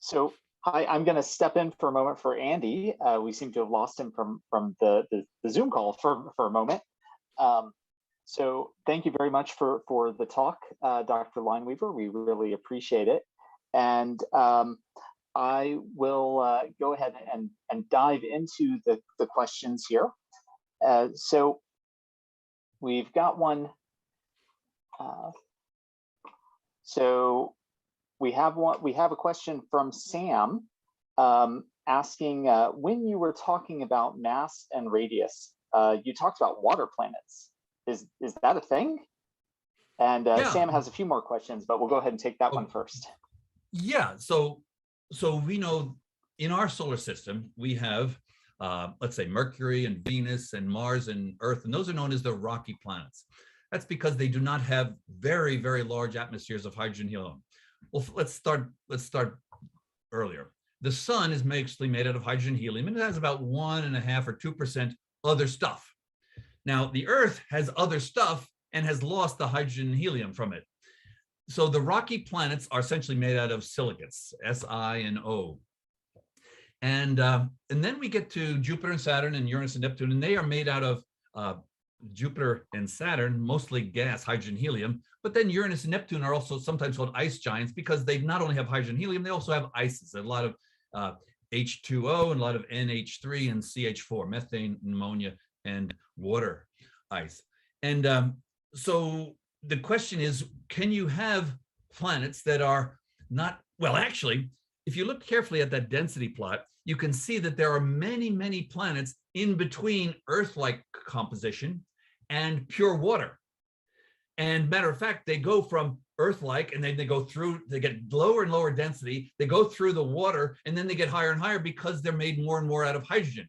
S3: So I'm going to step in for a moment for Andy. We seem to have lost him from the Zoom call for a moment. So thank you very much for the talk, Dr. Lineweaver. We really appreciate it. And I will go ahead and dive into the questions here. So we've got one. So we have a question from Sam asking, when you were talking about mass and radius, you talked about water planets. Is that a thing? And yeah. Sam has a few more questions, but we'll go ahead and take that one first.
S2: Yeah, so we know in our solar system, we have, let's say, Mercury and Venus and Mars and Earth, and those are known as the rocky planets. That's because they do not have very, very large atmospheres of hydrogen helium. Well, let's start earlier. The sun is mostly made out of hydrogen helium, and it has about 1.5 or 2% other stuff. Now, the Earth has other stuff and has lost the hydrogen and helium from it. So the rocky planets are essentially made out of silicates, Si and O. And then we get to Jupiter and Saturn and Uranus and Neptune, and they are made out of Jupiter and Saturn, mostly gas, hydrogen, helium. But then Uranus and Neptune are also sometimes called ice giants because they not only have hydrogen, helium, they also have ices, a lot of H2O and a lot of NH3 and CH4, methane, ammonia, and water ice. And so the question is, can you have planets that are not, well, actually, if you look carefully at that density plot, you can see that there are many, many planets in between Earth-like composition and pure water. And matter of fact, they go from Earth-like and then they go through, they get lower and lower density, they go through the water, and then they get higher and higher because they're made more and more out of hydrogen.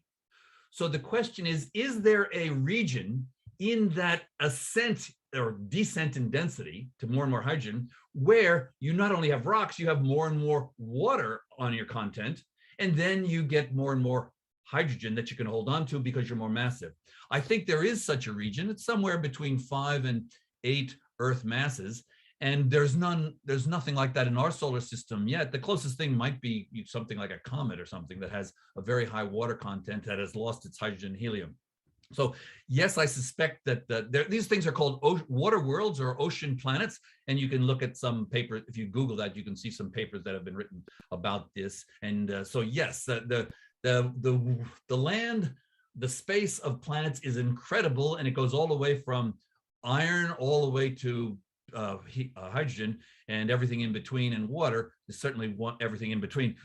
S2: So the question is there a region in that ascent or descent in density to more and more hydrogen where you not only have rocks, you have more and more water on your content, and then you get more and more hydrogen that you can hold on to because you're more massive? I think there is such a region. It's somewhere between 5 and 8 Earth masses, and there's nothing like that in our solar system yet. The closest thing might be something like a comet or something that has a very high water content that has lost its hydrogen and helium. So yes, I suspect that these things are called water worlds or ocean planets, and you can look at some papers. If you Google that, you can see some papers that have been written about this. And so yes, the land, the space of planets is incredible, and it goes all the way from iron all the way to hydrogen and everything in between, and water is certainly everything in between.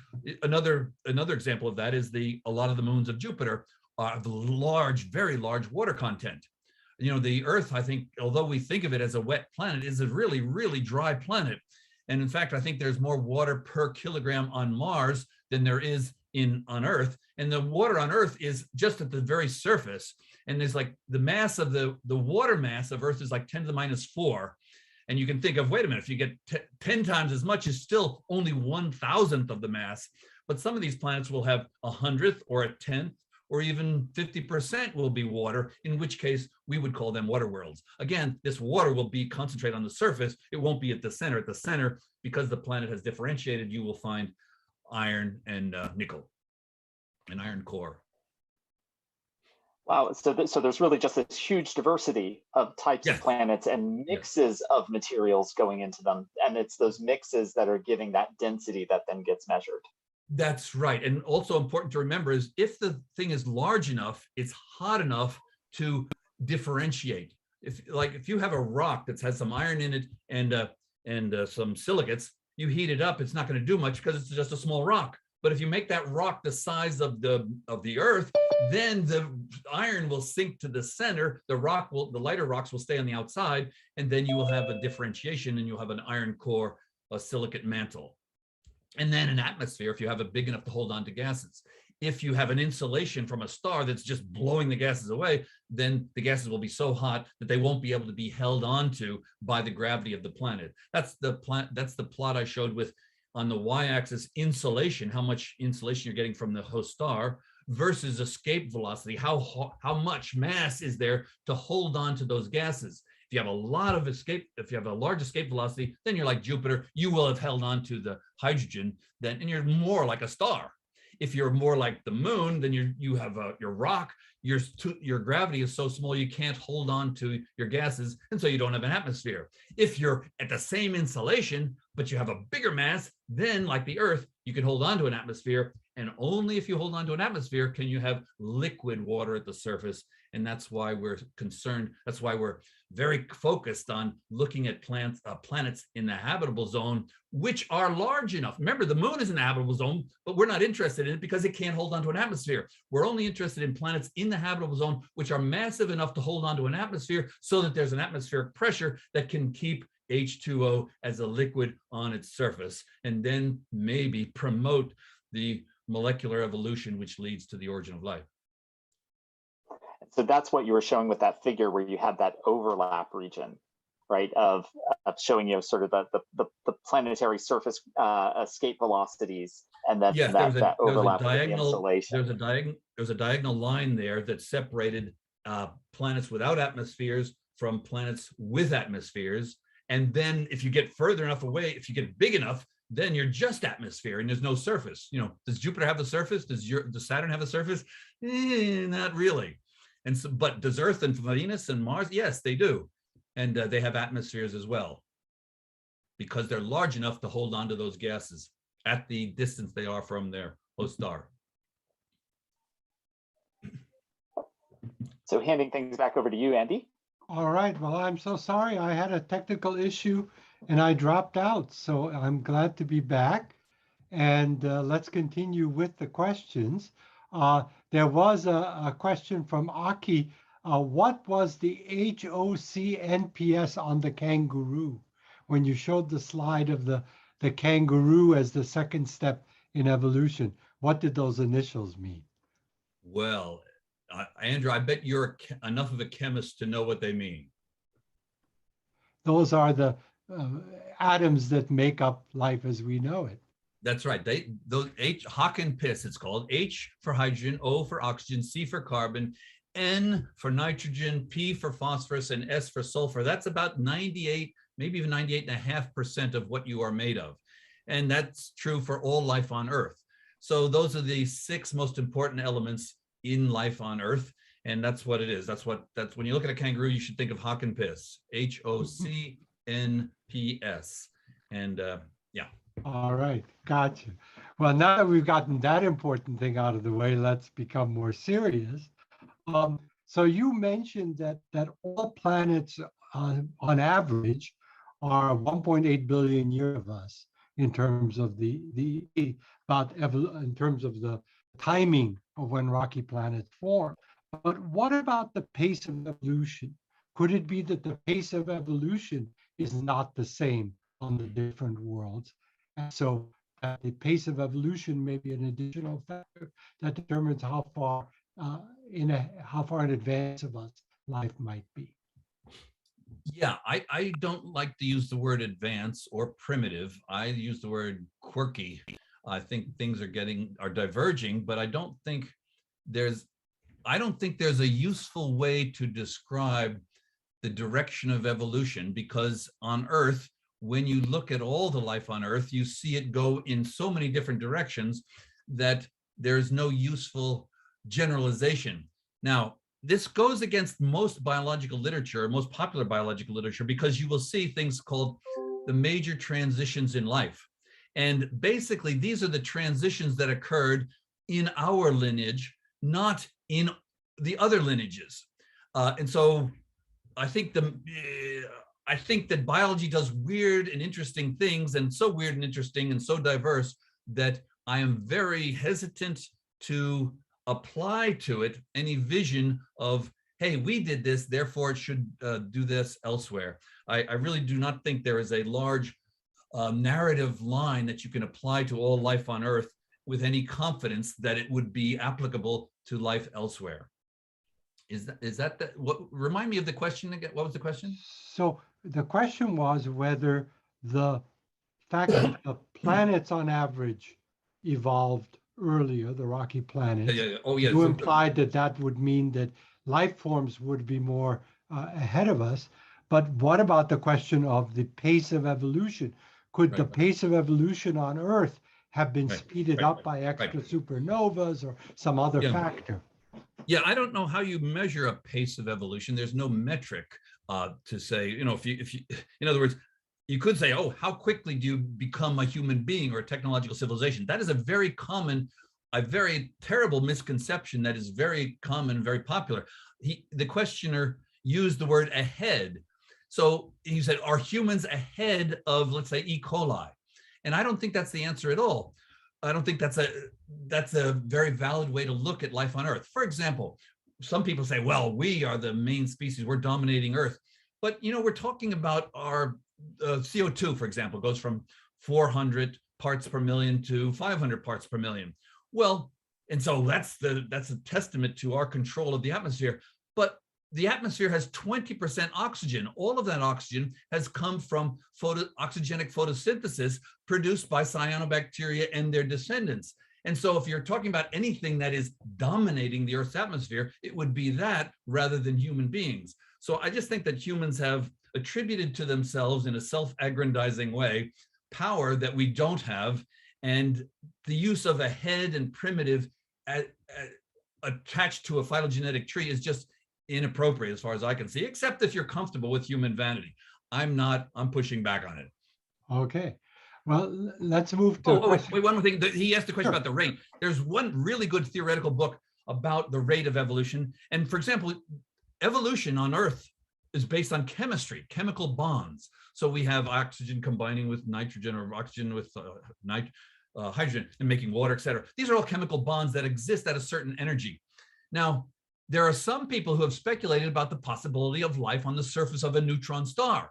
S2: Another example of that is a lot of the moons of Jupiter have large, very large water content. The Earth, I think, although we think of it as a wet planet, is a really, really dry planet. And in fact, I think there's more water per kilogram on Mars than there is on Earth. And the water on Earth is just at the very surface. And there's like the mass of the water mass of Earth is like 10 to the minus 4. And you can think of, wait a minute, if you get 10 times as much, it's still only 1,000th of the mass. But some of these planets will have 100th or a 10th, or even 50% will be water, in which case we would call them water worlds. Again, this water will be concentrated on the surface. It won't be at the center. At the center, because the planet has differentiated, you will find iron and nickel, an iron core.
S3: Wow. So there's really just this huge diversity of types of
S2: Yes.
S3: planets and
S2: Yes.
S3: mixes of materials going into them. And it's those mixes that are giving that density that then gets measured.
S2: That's right. And also important to remember is if the thing is large enough, it's hot enough to differentiate. If you have a rock that has some iron in it and some silicates, you heat it up, it's not going to do much because it's just a small rock. But if you make that rock the size of the Earth, then the iron will sink to the center. The lighter rocks will stay on the outside, and then you will have a differentiation, and you'll have an iron core, a silicate mantle. And then an atmosphere, if you have it big enough to hold on to gases. If you have an insulation from a star that's just blowing the gases away, then the gases will be so hot that they won't be able to be held onto by the gravity of the planet. That's the plot I showed with, on the y-axis, insulation, how much insulation you're getting from the host star versus escape velocity, how much mass is there to hold on to those gases. If you have a large escape velocity, then you're like Jupiter. You will have held on to the hydrogen, and you're more like a star. If you're more like the moon, then you have your rock. Your gravity is so small you can't hold on to your gases, and so you don't have an atmosphere. If you're at the same insulation, but you have a bigger mass, then like the Earth, you can hold on to an atmosphere, and only if you hold on to an atmosphere can you have liquid water at the surface. And that's why we're concerned. That's why we're very focused on looking at planets in the habitable zone, which are large enough. Remember, the moon is in the habitable zone, but we're not interested in it because it can't hold on to an atmosphere. We're only interested in planets in the habitable zone, which are massive enough to hold on to an atmosphere so that there's an atmospheric pressure that can keep H2O as a liquid on its surface, and then maybe promote the molecular evolution, which leads to the origin of life.
S3: So that's what you were showing with that figure where you had that overlap region, right? Of showing you sort of the planetary surface escape velocities, and then
S2: yes,
S3: that overlap with the insulation.
S2: There's a diagonal line there that separated planets without atmospheres from planets with atmospheres. And then if you get further enough away, if you get big enough, then you're just atmosphere and there's no surface. Does Jupiter have a surface? Does Saturn have a surface? Not really. And so, but does Earth and Venus and Mars? Yes, they do. And they have atmospheres as well, because they're large enough to hold on to those gases at the distance they are from their host star.
S3: So handing things back over to you, Andy.
S1: All right. Well, I'm so sorry. I had a technical issue and I dropped out. So I'm glad to be back. And let's continue with the questions. There was a question from Aki. What was the HOC NPS on the kangaroo? When you showed the slide of the kangaroo as the second step in evolution, what did those initials mean?
S2: Well, Andrew, I bet you're enough of a chemist to know what they mean.
S1: Those are the atoms that make up life as we know it.
S2: That's right. Those Hoc and Pis, it's called. H for hydrogen, O for oxygen, C for carbon, N for nitrogen, P for phosphorus, and S for sulfur. That's about 98, maybe even 98.5% of what you are made of. And that's true for all life on Earth. So those are the 6 most important elements in life on Earth. And that's what it is. That's when you look at a kangaroo, you should think of Hoc and Pis, HOCNPS. And yeah.
S1: All right, gotcha. Well, now that we've gotten that important thing out of the way, let's become more serious. So you mentioned that all planets on average are 1.8 billion years of us in terms of in terms of the timing of when rocky planets form. But what about the pace of evolution? Could it be that the pace of evolution is not the same on the different worlds? And so the pace of evolution may be an additional factor that determines how far in advance of us life might be.
S2: Yeah, I don't like to use the word advance or primitive. I use the word quirky. I think things are diverging, but I don't think there's a useful way to describe the direction of evolution, because on Earth, when you look at all the life on Earth, you see it go in so many different directions that there's no useful generalization. Now, this goes against most biological literature, most popular biological literature, because you will see things called the major transitions in life. And basically, these are the transitions that occurred in our lineage, not in the other lineages. And so I think that biology does weird and interesting things, and so weird and interesting and so diverse that I am very hesitant to apply to it any vision of, hey, we did this, therefore it should do this elsewhere. I really do not think there is a large narrative line that you can apply to all life on Earth with any confidence that it would be applicable to life elsewhere. Is that the, what, remind me of the question again? What was the question?
S1: So the question was whether the fact that the planets on average evolved earlier, the rocky planets,
S2: Oh, yeah.
S1: you
S2: So
S1: implied that that would mean that life forms would be more ahead of us. But what about the question of the pace of evolution? Could the pace of evolution on Earth have been speeded up by extra supernovas or some other factor?
S2: Yeah, I don't know how you measure a pace of evolution. There's no metric to say, you know, if you, in other words, you could say, oh, how quickly do you become a human being or a technological civilization? That is a very common, a very terrible misconception that is very common, very popular. The questioner used the word ahead. So he said, are humans ahead of, let's say, E. coli? And I don't think that's the answer at all. I don't think that's a very valid way to look at life on Earth. For example, some people say, well, we are the main species, we're dominating Earth. But, you know, we're talking about our CO2, for example, goes from 400 parts per million to 500 parts per million. Well, and so that's a testament to our control of the atmosphere. But the atmosphere has 20% oxygen. All of that oxygen has come from oxygenic photosynthesis produced by cyanobacteria and their descendants. And so if you're talking about anything that is dominating the Earth's atmosphere, it would be that rather than human beings. So I just think that humans have attributed to themselves in a self-aggrandizing way power that we don't have. And the use of ahead and primitive attached to a phylogenetic tree is just inappropriate as far as I can see, except if you're comfortable with human vanity. I'm not, I'm pushing back on it.
S1: Okay. Well, let's move to
S2: wait, one more thing. He asked the question about the rate. There's one really good theoretical book about the rate of evolution. And for example, evolution on Earth is based on chemistry, chemical bonds. So we have oxygen combining with nitrogen or oxygen with hydrogen and making water, et cetera. These are all chemical bonds that exist at a certain energy. Now, there are some people who have speculated about the possibility of life on the surface of a neutron star.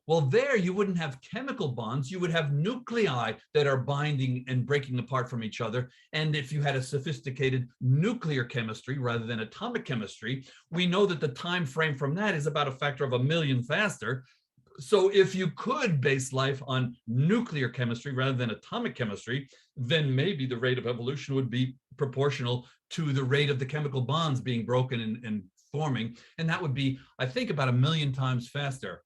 S2: Well, there you wouldn't have chemical bonds, you would have nuclei that are binding and breaking apart from each other. And if you had a sophisticated nuclear chemistry rather than atomic chemistry, we know that the time frame from that is about a factor of 1 million faster. So if you could base life on nuclear chemistry rather than atomic chemistry, then maybe the rate of evolution would be proportional to the rate of the chemical bonds being broken and forming. And that would be, I think, about 1 million times faster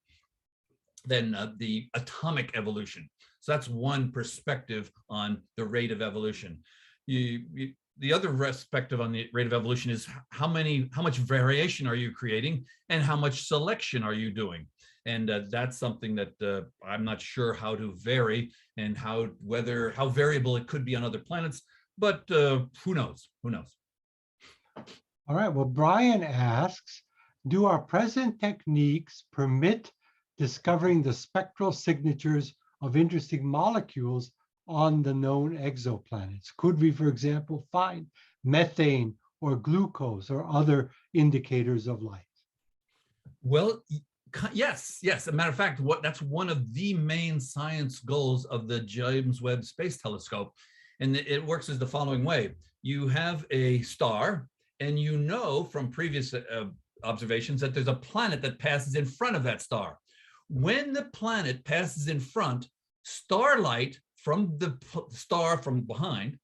S2: than the atomic evolution. So that's one perspective on the rate of evolution. The other perspective on the rate of evolution is how much variation are you creating and how much selection are you doing? And that's something that I'm not sure how to vary and how variable it could be on other planets, but who knows? Who knows?
S1: All right. Well, Brian asks, do our present techniques permit discovering the spectral signatures of interesting molecules on the known exoplanets? Could we, for example, find methane or glucose or other indicators of life?
S2: Well, yes. As a matter of fact, that's one of the main science goals of the James Webb Space Telescope. And it works as the following way. You have a star, and you know from previous observations that there's a planet that passes in front of that star. When the planet passes in front, starlight from the star from behind,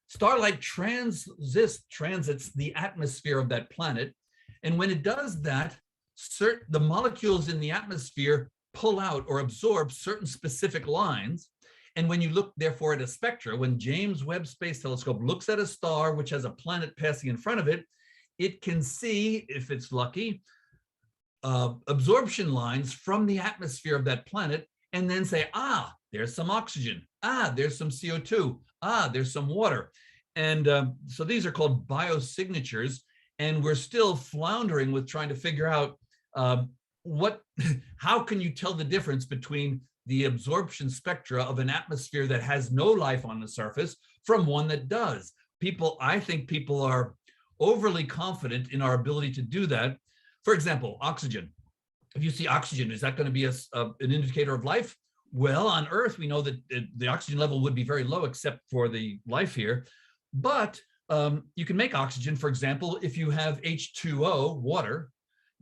S2: starlight transits the atmosphere of that planet. And when it does that, the molecules in the atmosphere pull out or absorb certain specific lines. And when you look, therefore, at a spectra, when James Webb Space Telescope looks at a star which has a planet passing in front of it, it can see, if it's lucky, absorption lines from the atmosphere of that planet, and then say, ah, there's some oxygen. Ah, there's some CO2. Ah, there's some water. And so these are called biosignatures, and we're still floundering with trying to figure out how can you tell the difference between the absorption spectra of an atmosphere that has no life on the surface from one that does. I think people are overly confident in our ability to do that. For example, oxygen. If you see oxygen, is that going to be an indicator of life? Well, on Earth, we know that the oxygen level would be very low except for the life here. But you can make oxygen, for example, if you have H2O, water,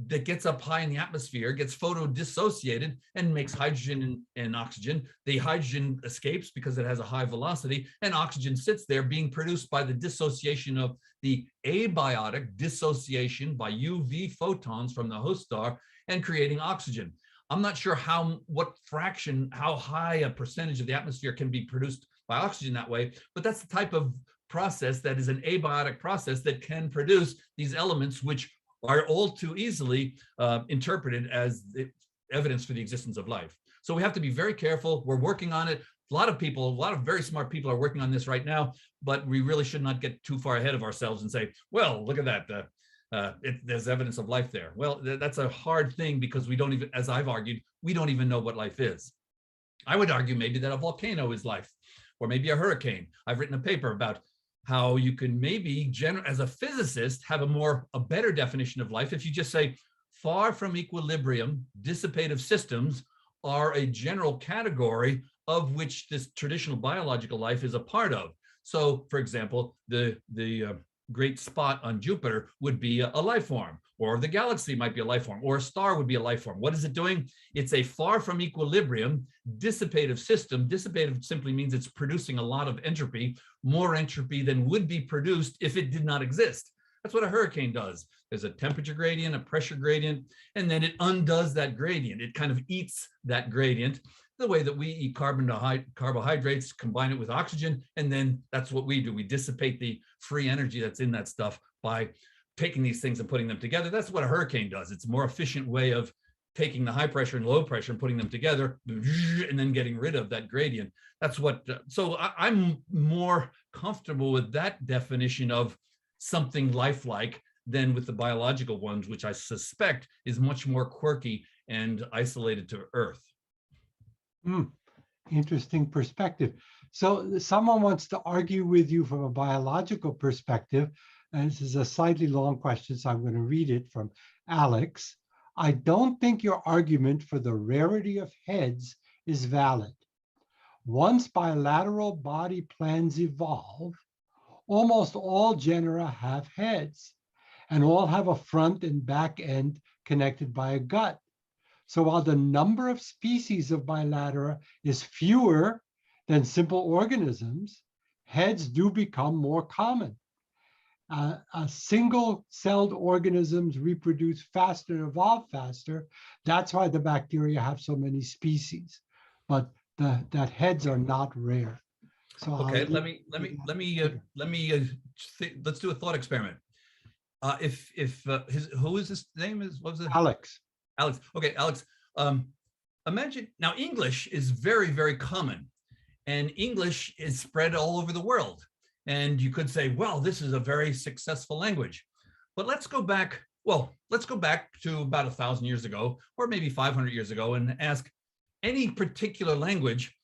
S2: that gets up high in the atmosphere, gets photodissociated and makes hydrogen and oxygen. The hydrogen escapes because it has a high velocity, and oxygen sits there being produced by the dissociation of the abiotic dissociation by UV photons from the host star and creating oxygen. I'm not sure how high a percentage of the atmosphere can be produced by oxygen that way, but that's the type of process that is an abiotic process that can produce these elements, which are all too easily interpreted as evidence for the existence of life. So we have to be very careful. We're working on it. A lot of very smart people are working on this right now, but we really should not get too far ahead of ourselves and say, well, look at that. There's evidence of life there. Well, that's a hard thing because we don't even, as I've argued, we don't even know what life is. I would argue maybe that a volcano is life, or maybe a hurricane. I've written a paper about how you can maybe, as a physicist, have a better definition of life if you just say, far from equilibrium, dissipative systems are a general category of which this traditional biological life is a part of. So, for example, the great spot on Jupiter would be a life form, or the galaxy might be a life form, or a star would be a life form. What is it doing? It's a far from equilibrium, dissipative system. Dissipative simply means it's producing a lot of entropy, more entropy than would be produced if it did not exist. That's what a hurricane does. There's a temperature gradient, a pressure gradient, and then it undoes that gradient. It kind of eats that gradient the way that we eat carbohydrates, combine it with oxygen, and then that's what we do. We dissipate the free energy that's in that stuff by taking these things and putting them together. That's what a hurricane does. It's a more efficient way of taking the high pressure and low pressure and putting them together and then getting rid of that gradient. That's what, so I'm more comfortable with that definition of something lifelike than with the biological ones, which I suspect is much more quirky and isolated to Earth.
S1: Interesting perspective. So someone wants to argue with you from a biological perspective, and this is a slightly long question, so I'm going to read it from Alex. I don't think your argument for the rarity of heads is valid. Once bilateral body plans evolve, almost all genera have heads, and all have a front and back end connected by a gut. So while the number of species of bilatera is fewer than simple organisms, heads do become more common. Single-celled organisms reproduce faster and evolve faster. That's why the bacteria have so many species, but that heads are not rare. So
S2: okay, let's do a thought experiment. Who is his name? What was it?
S1: Alex.
S2: Alex. Okay, Alex. Imagine now English is very, very common, and English is spread all over the world. And you could say, well, this is a very successful language. But let's go back to about 1,000 years ago, or maybe 500 years ago, and ask any particular language.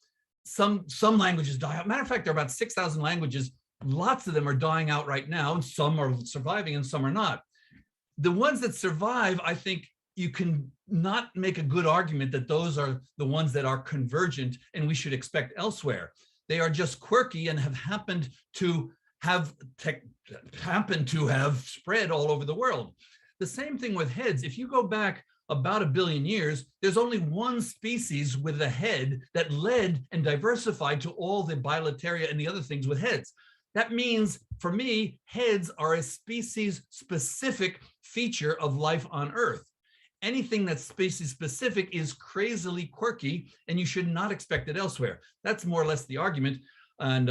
S2: Some languages die out. Matter of fact, there are about 6,000 languages. Lots of them are dying out right now, and some are surviving and some are not. The ones that survive, I think you can not make a good argument that those are the ones that are convergent and we should expect elsewhere. They are just quirky and have happened to have spread all over the world. The same thing with heads. If you go back about 1 billion years, there's only one species with a head that led and diversified to all the bilateria and the other things with heads. That means, for me, heads are a species-specific feature of life on Earth. Anything that's species-specific is crazily quirky, and you should not expect it elsewhere. That's more or less the argument. And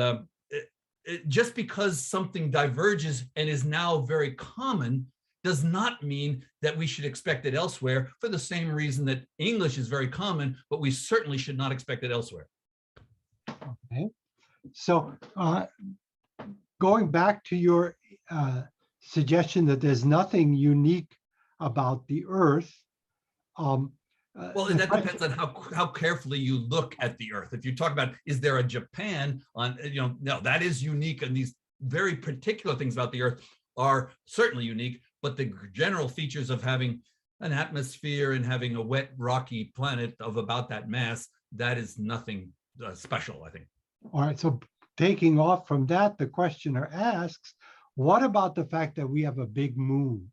S2: just because something diverges and is now very common does not mean that we should expect it elsewhere, for the same reason that English is very common, but we certainly should not expect it elsewhere.
S1: Okay. So going back to your suggestion that there's nothing unique about the Earth.
S2: Well, that depends on how carefully you look at the Earth. If you talk about, is there a Japan on, no, that is unique, and these very particular things about the Earth are certainly unique, but the general features of having an atmosphere and having a wet, rocky planet of about that mass, that is nothing special, I think.
S1: All right, so taking off from that, the questioner asks, what about the fact that we have a big moon?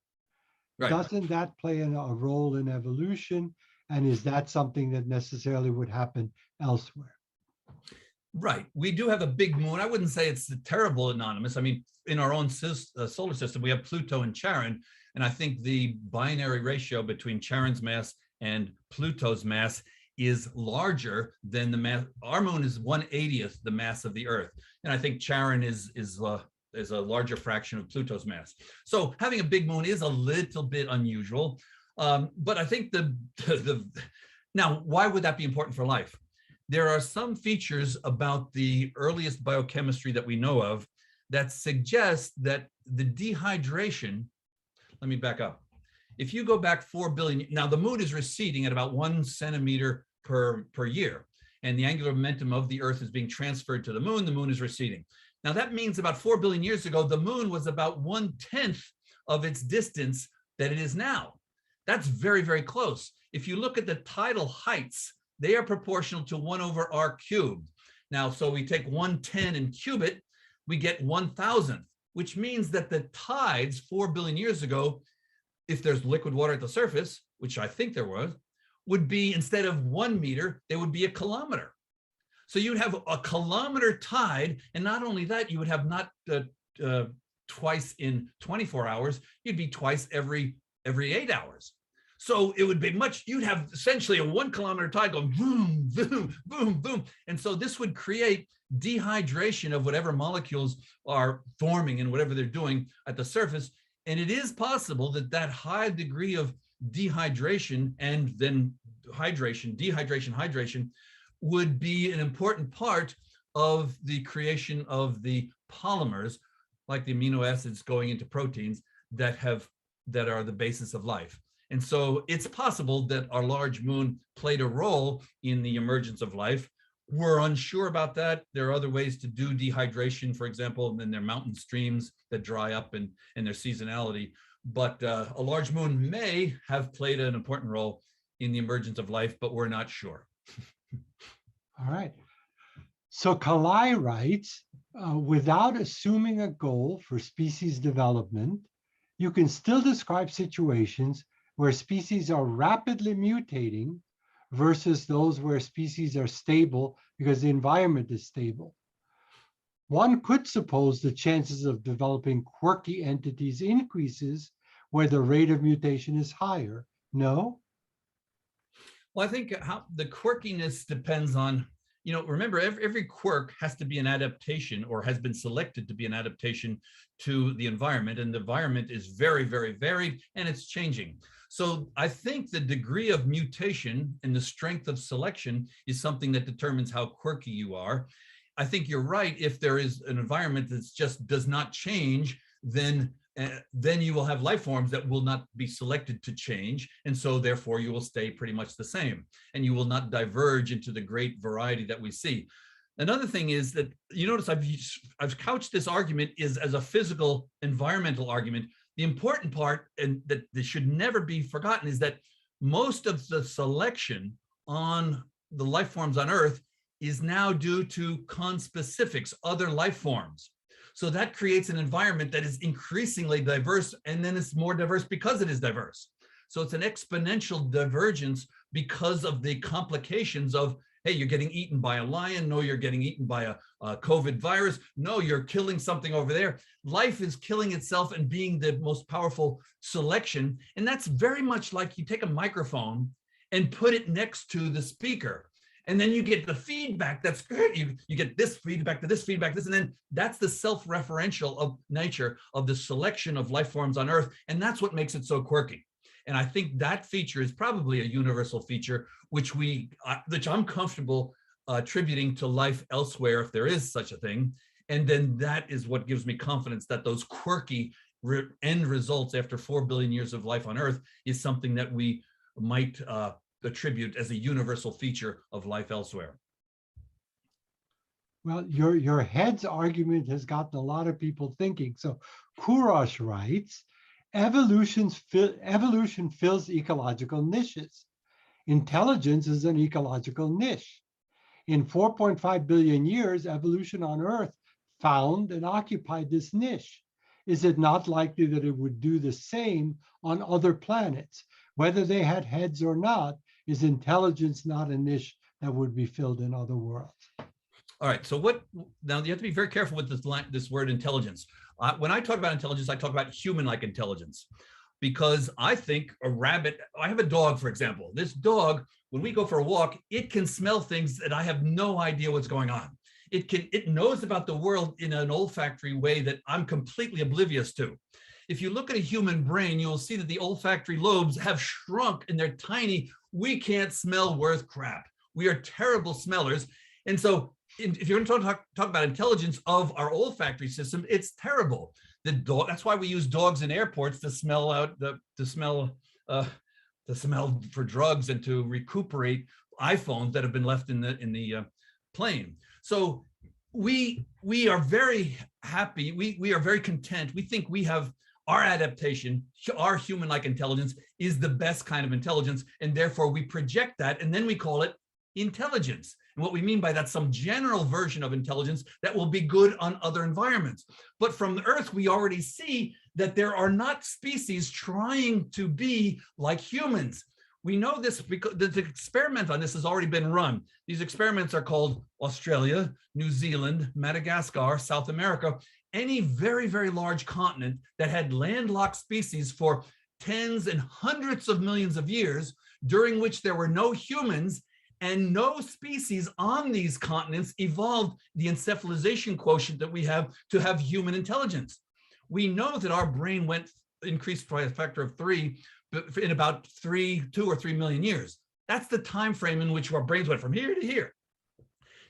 S2: Right.
S1: Doesn't that play a role in evolution? And is that something that necessarily would happen elsewhere?
S2: Right. We do have a big moon. I wouldn't say it's terrible anonymous. I mean, in our own solar system, we have Pluto and Charon. And I think the binary ratio between Charon's mass and Pluto's mass is larger than the mass. Our moon is 1/80th the mass of the Earth. And I think Charon is a larger fraction of Pluto's mass. So having a big moon is a little bit unusual. But I think now, why would that be important for life? There are some features about the earliest biochemistry that we know of that suggest that the dehydration, let me back up. If you go back 4 billion, now the moon is receding at about 1 centimeter per year, and the angular momentum of the Earth is being transferred to the moon is receding. Now that means about 4 billion years ago, the moon was about 1/10 of its distance that it is now. That's very, very close. If you look at the tidal heights, they are proportional to 1/r cubed. Now, so we take 110 and cube it, we get 1,000th, which means that the tides 4 billion years ago, if there's liquid water at the surface, which I think there was, would be, instead of 1 meter, they would be 1 kilometer. So you'd have a kilometer tide, and not only that, you would have not twice in 24 hours, you'd be twice every 8 hours. So it would be you'd have essentially a 1 kilometer tide going boom, boom, boom, boom. And so this would create dehydration of whatever molecules are forming and whatever they're doing at the surface. And it is possible that that high degree of dehydration and then hydration would be an important part of the creation of the polymers, like the amino acids going into proteins that are the basis of life. And so it's possible that our large moon played a role in the emergence of life. We're unsure about that. There are other ways to do dehydration, for example, and then there are mountain streams that dry up and their seasonality. But a large moon may have played an important role in the emergence of life, but we're not sure.
S1: All right. So Kalai writes, without assuming a goal for species development, you can still describe situations where species are rapidly mutating versus those where species are stable because the environment is stable. One could suppose the chances of developing quirky entities increases where the rate of mutation is higher. No?
S2: Well, I think how the quirkiness depends on, remember, every quirk has to be an adaptation or has been selected to be an adaptation to the environment. And the environment is very, very varied and it's changing. So I think the degree of mutation and the strength of selection is something that determines how quirky you are. I think you're right. If there is an environment that just does not change, then you will have life forms that will not be selected to change. And so therefore you will stay pretty much the same and you will not diverge into the great variety that we see. Another thing is that you notice I've couched this argument as a physical environmental argument. The important part, and that this should never be forgotten, is that most of the selection on the life forms on Earth is now due to conspecifics, other life forms. So that creates an environment that is increasingly diverse, and then it's more diverse because it is diverse. So it's an exponential divergence because of the complications of, hey, you're getting eaten by a lion. No, you're getting eaten by a COVID virus. No, you're killing something over there. Life is killing itself and being the most powerful selection. And that's very much like you take a microphone and put it next to the speaker. And then you get the feedback that's good. You get this feedback to this feedback, this, and then that's the self-referential of nature of the selection of life forms on Earth. And that's what makes it so quirky. And I think that feature is probably a universal feature, which I'm comfortable attributing to life elsewhere, if there is such a thing. And then that is what gives me confidence that those quirky end results after 4 billion years of life on Earth is something that we might attribute as a universal feature of life elsewhere.
S1: Well, your head's argument has gotten a lot of people thinking. So Kurosh writes, evolution fills ecological niches. Intelligence is an ecological niche. In 4.5 billion years, evolution on Earth found and occupied this niche. Is it not likely that it would do the same on other planets? Whether they had heads or not, is intelligence not a niche that would be filled in other worlds?
S2: All right, so now you have to be very careful with this word intelligence. When I talk about intelligence, I talk about human-like intelligence, because I think a rabbit, I have a dog, for example. This dog, when we go for a walk, it can smell things that I have no idea what's going on. It knows about the world in an olfactory way that I'm completely oblivious to. If you look at a human brain, you will see that the olfactory lobes have shrunk and they're tiny. We can't smell worth crap. We are terrible smellers. And so if you're going to talk about intelligence of our olfactory system, it's terrible. That's why we use dogs in airports to smell out to smell for drugs and to recuperate iPhones that have been left in the plane. So we are very happy. We are very content. We think we have our adaptation, our human-like intelligence is the best kind of intelligence, and therefore we project that, and then we call it intelligence. And what we mean by that, some general version of intelligence that will be good on other environments. But from the Earth, we already see that there are not species trying to be like humans. We know this because the experiment on this has already been run. These experiments are called Australia, New Zealand, Madagascar, South America, any very, very large continent that had landlocked species for tens and hundreds of millions of years, during which there were no humans, and no species on these continents evolved the encephalization quotient that we have to have human intelligence. We know that our brain increased by a factor of 3 in about 2 or 3 million years. That's the time frame in which our brains went from here to here.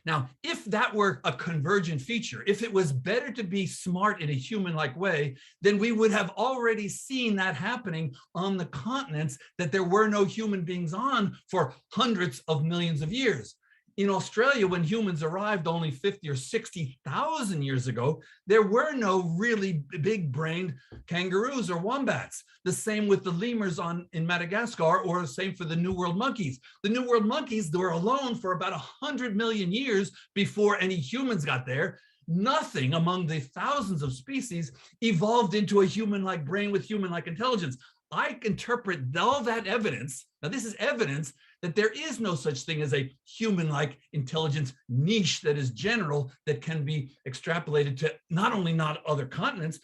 S2: Now, if that were a convergent feature, if it was better to be smart in a human-like way, then we would have already seen that happening on the continents that there were no human beings on for hundreds of millions of years. In Australia, when humans arrived only 50 or 60,000 years ago, there were no really big-brained kangaroos or wombats. The same with the lemurs in Madagascar, or the same for the New World monkeys. The New World monkeys were alone for about 100 million years before any humans got there. Nothing among the thousands of species evolved into a human-like brain with human-like intelligence. I interpret all that evidence, now this is evidence that there is no such thing as a human-like intelligence niche that is general, that can be extrapolated to not other continents,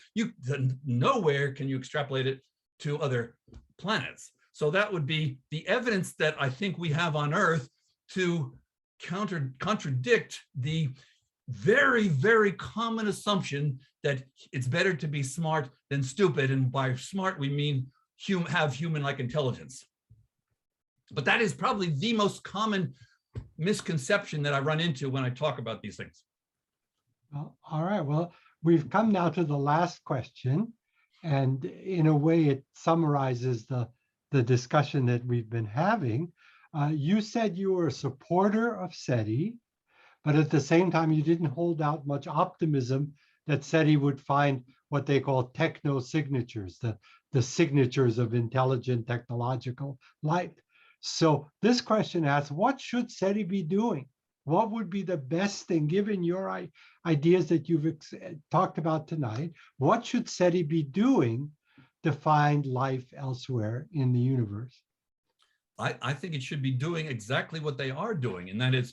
S2: nowhere can you extrapolate it to other planets. So that would be the evidence that I think we have on Earth to contradict the very, very common assumption that it's better to be smart than stupid. And by smart, we mean have human-like intelligence. But that is probably the most common misconception that I run into when I talk about these things.
S1: Well, all right, well, we've come now to the last question. And in a way, it summarizes the discussion that we've been having. You said you were a supporter of Seti, but at the same time, you didn't hold out much optimism that Seti would find what they call techno-signatures, the signatures of intelligent technological life. So this question asks, what should Seti be doing? What would be the best thing, given your ideas that you've talked about tonight? What should Seti be doing to find life elsewhere in the universe?
S2: I think it should be doing exactly what they are doing, and that is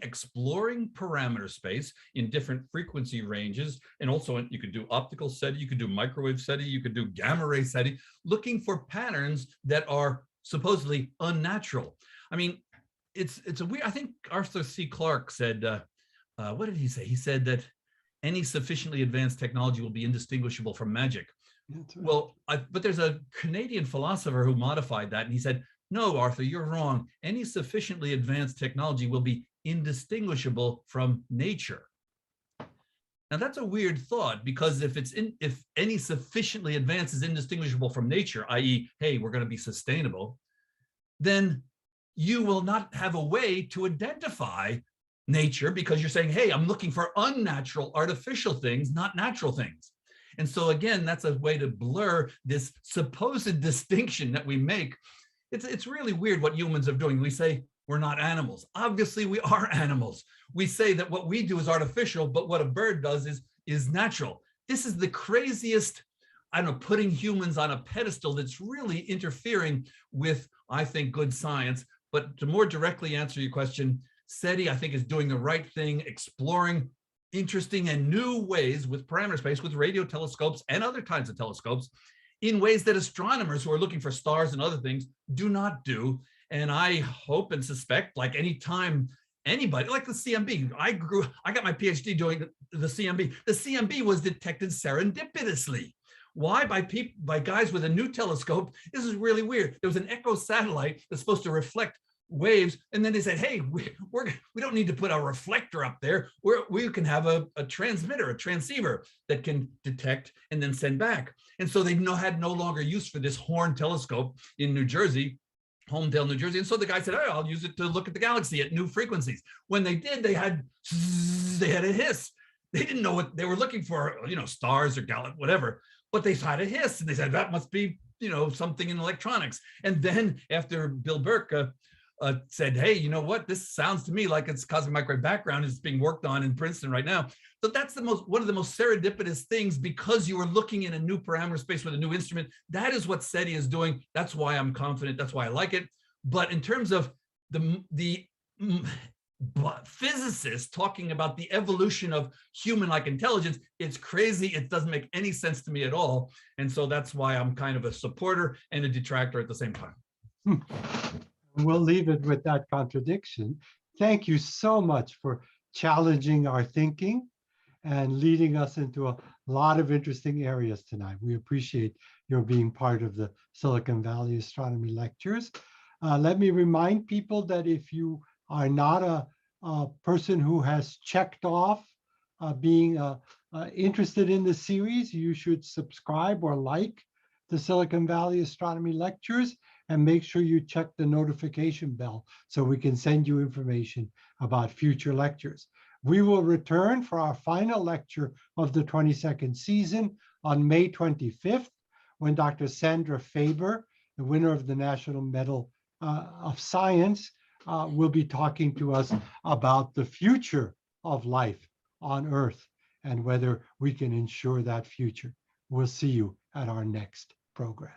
S2: exploring parameter space in different frequency ranges. And also you could do optical Seti, you could do microwave Seti, you could do gamma ray Seti, looking for patterns that are supposedly unnatural. I mean, it's a weird, I think Arthur C. Clarke said, what did he say? He said that any sufficiently advanced technology will be indistinguishable from magic.
S1: That's right.
S2: Well, but there's a Canadian philosopher who modified that, and he said, no, Arthur, you're wrong. Any sufficiently advanced technology will be indistinguishable from nature. Now that's a weird thought, because if any sufficiently advanced is indistinguishable from nature, i.e., hey, we're going to be sustainable, then you will not have a way to identify nature, because you're saying, hey, I'm looking for unnatural, artificial things, not natural things. And so again, that's a way to blur this supposed distinction that we make. It's really weird what humans are doing. We say we're not animals. Obviously, we are animals. We say that what we do is artificial, but what a bird does is natural. This is the craziest, I don't know, putting humans on a pedestal that's really interfering with, I think, good science. But to more directly answer your question, Seti, I think, is doing the right thing, exploring interesting and new ways with parameter space, with radio telescopes and other kinds of telescopes, in ways that astronomers who are looking for stars and other things do not do. And I hope and suspect, like any time anybody, like the CMB, I got my PhD doing the CMB. The CMB was detected serendipitously. Why? By guys with a new telescope. This is really weird. There was an echo satellite that's supposed to reflect waves, and then they said, hey, we don't need to put a reflector up there. We can have a transmitter, a transceiver that can detect and then send back. And so they had no longer use for this Horn telescope in New Jersey, Homedale, New Jersey. And so the guy said, oh, I'll use it to look at the galaxy at new frequencies. When they did, they had a hiss. They didn't know what they were looking for, stars or whatever, but they had a hiss, and they said, that must be, something in electronics. And then after Bill Burke said, hey, you know what? This sounds to me like it's cosmic microwave background is being worked on in Princeton right now. So that's one of the most serendipitous things, because you are looking in a new parameter space with a new instrument. That is what SETI is doing. That's why I'm confident. That's why I like it. But in terms of the physicists talking about the evolution of human-like intelligence, it's crazy. It doesn't make any sense to me at all. And so that's why I'm kind of a supporter and a detractor at the same time.
S1: We'll leave it with that contradiction. Thank you so much for challenging our thinking and leading us into a lot of interesting areas tonight. We appreciate your being part of the Silicon Valley Astronomy Lectures. Let me remind people that if you are not a person who has checked off being interested in the series, you should subscribe or like the Silicon Valley Astronomy Lectures, and make sure you check the notification bell so we can send you information about future lectures. We will return for our final lecture of the 22nd season on May 25th, when Dr. Sandra Faber, the winner of the National Medal of Science, will be talking to us about the future of life on Earth and whether we can ensure that future. We'll see you at our next program.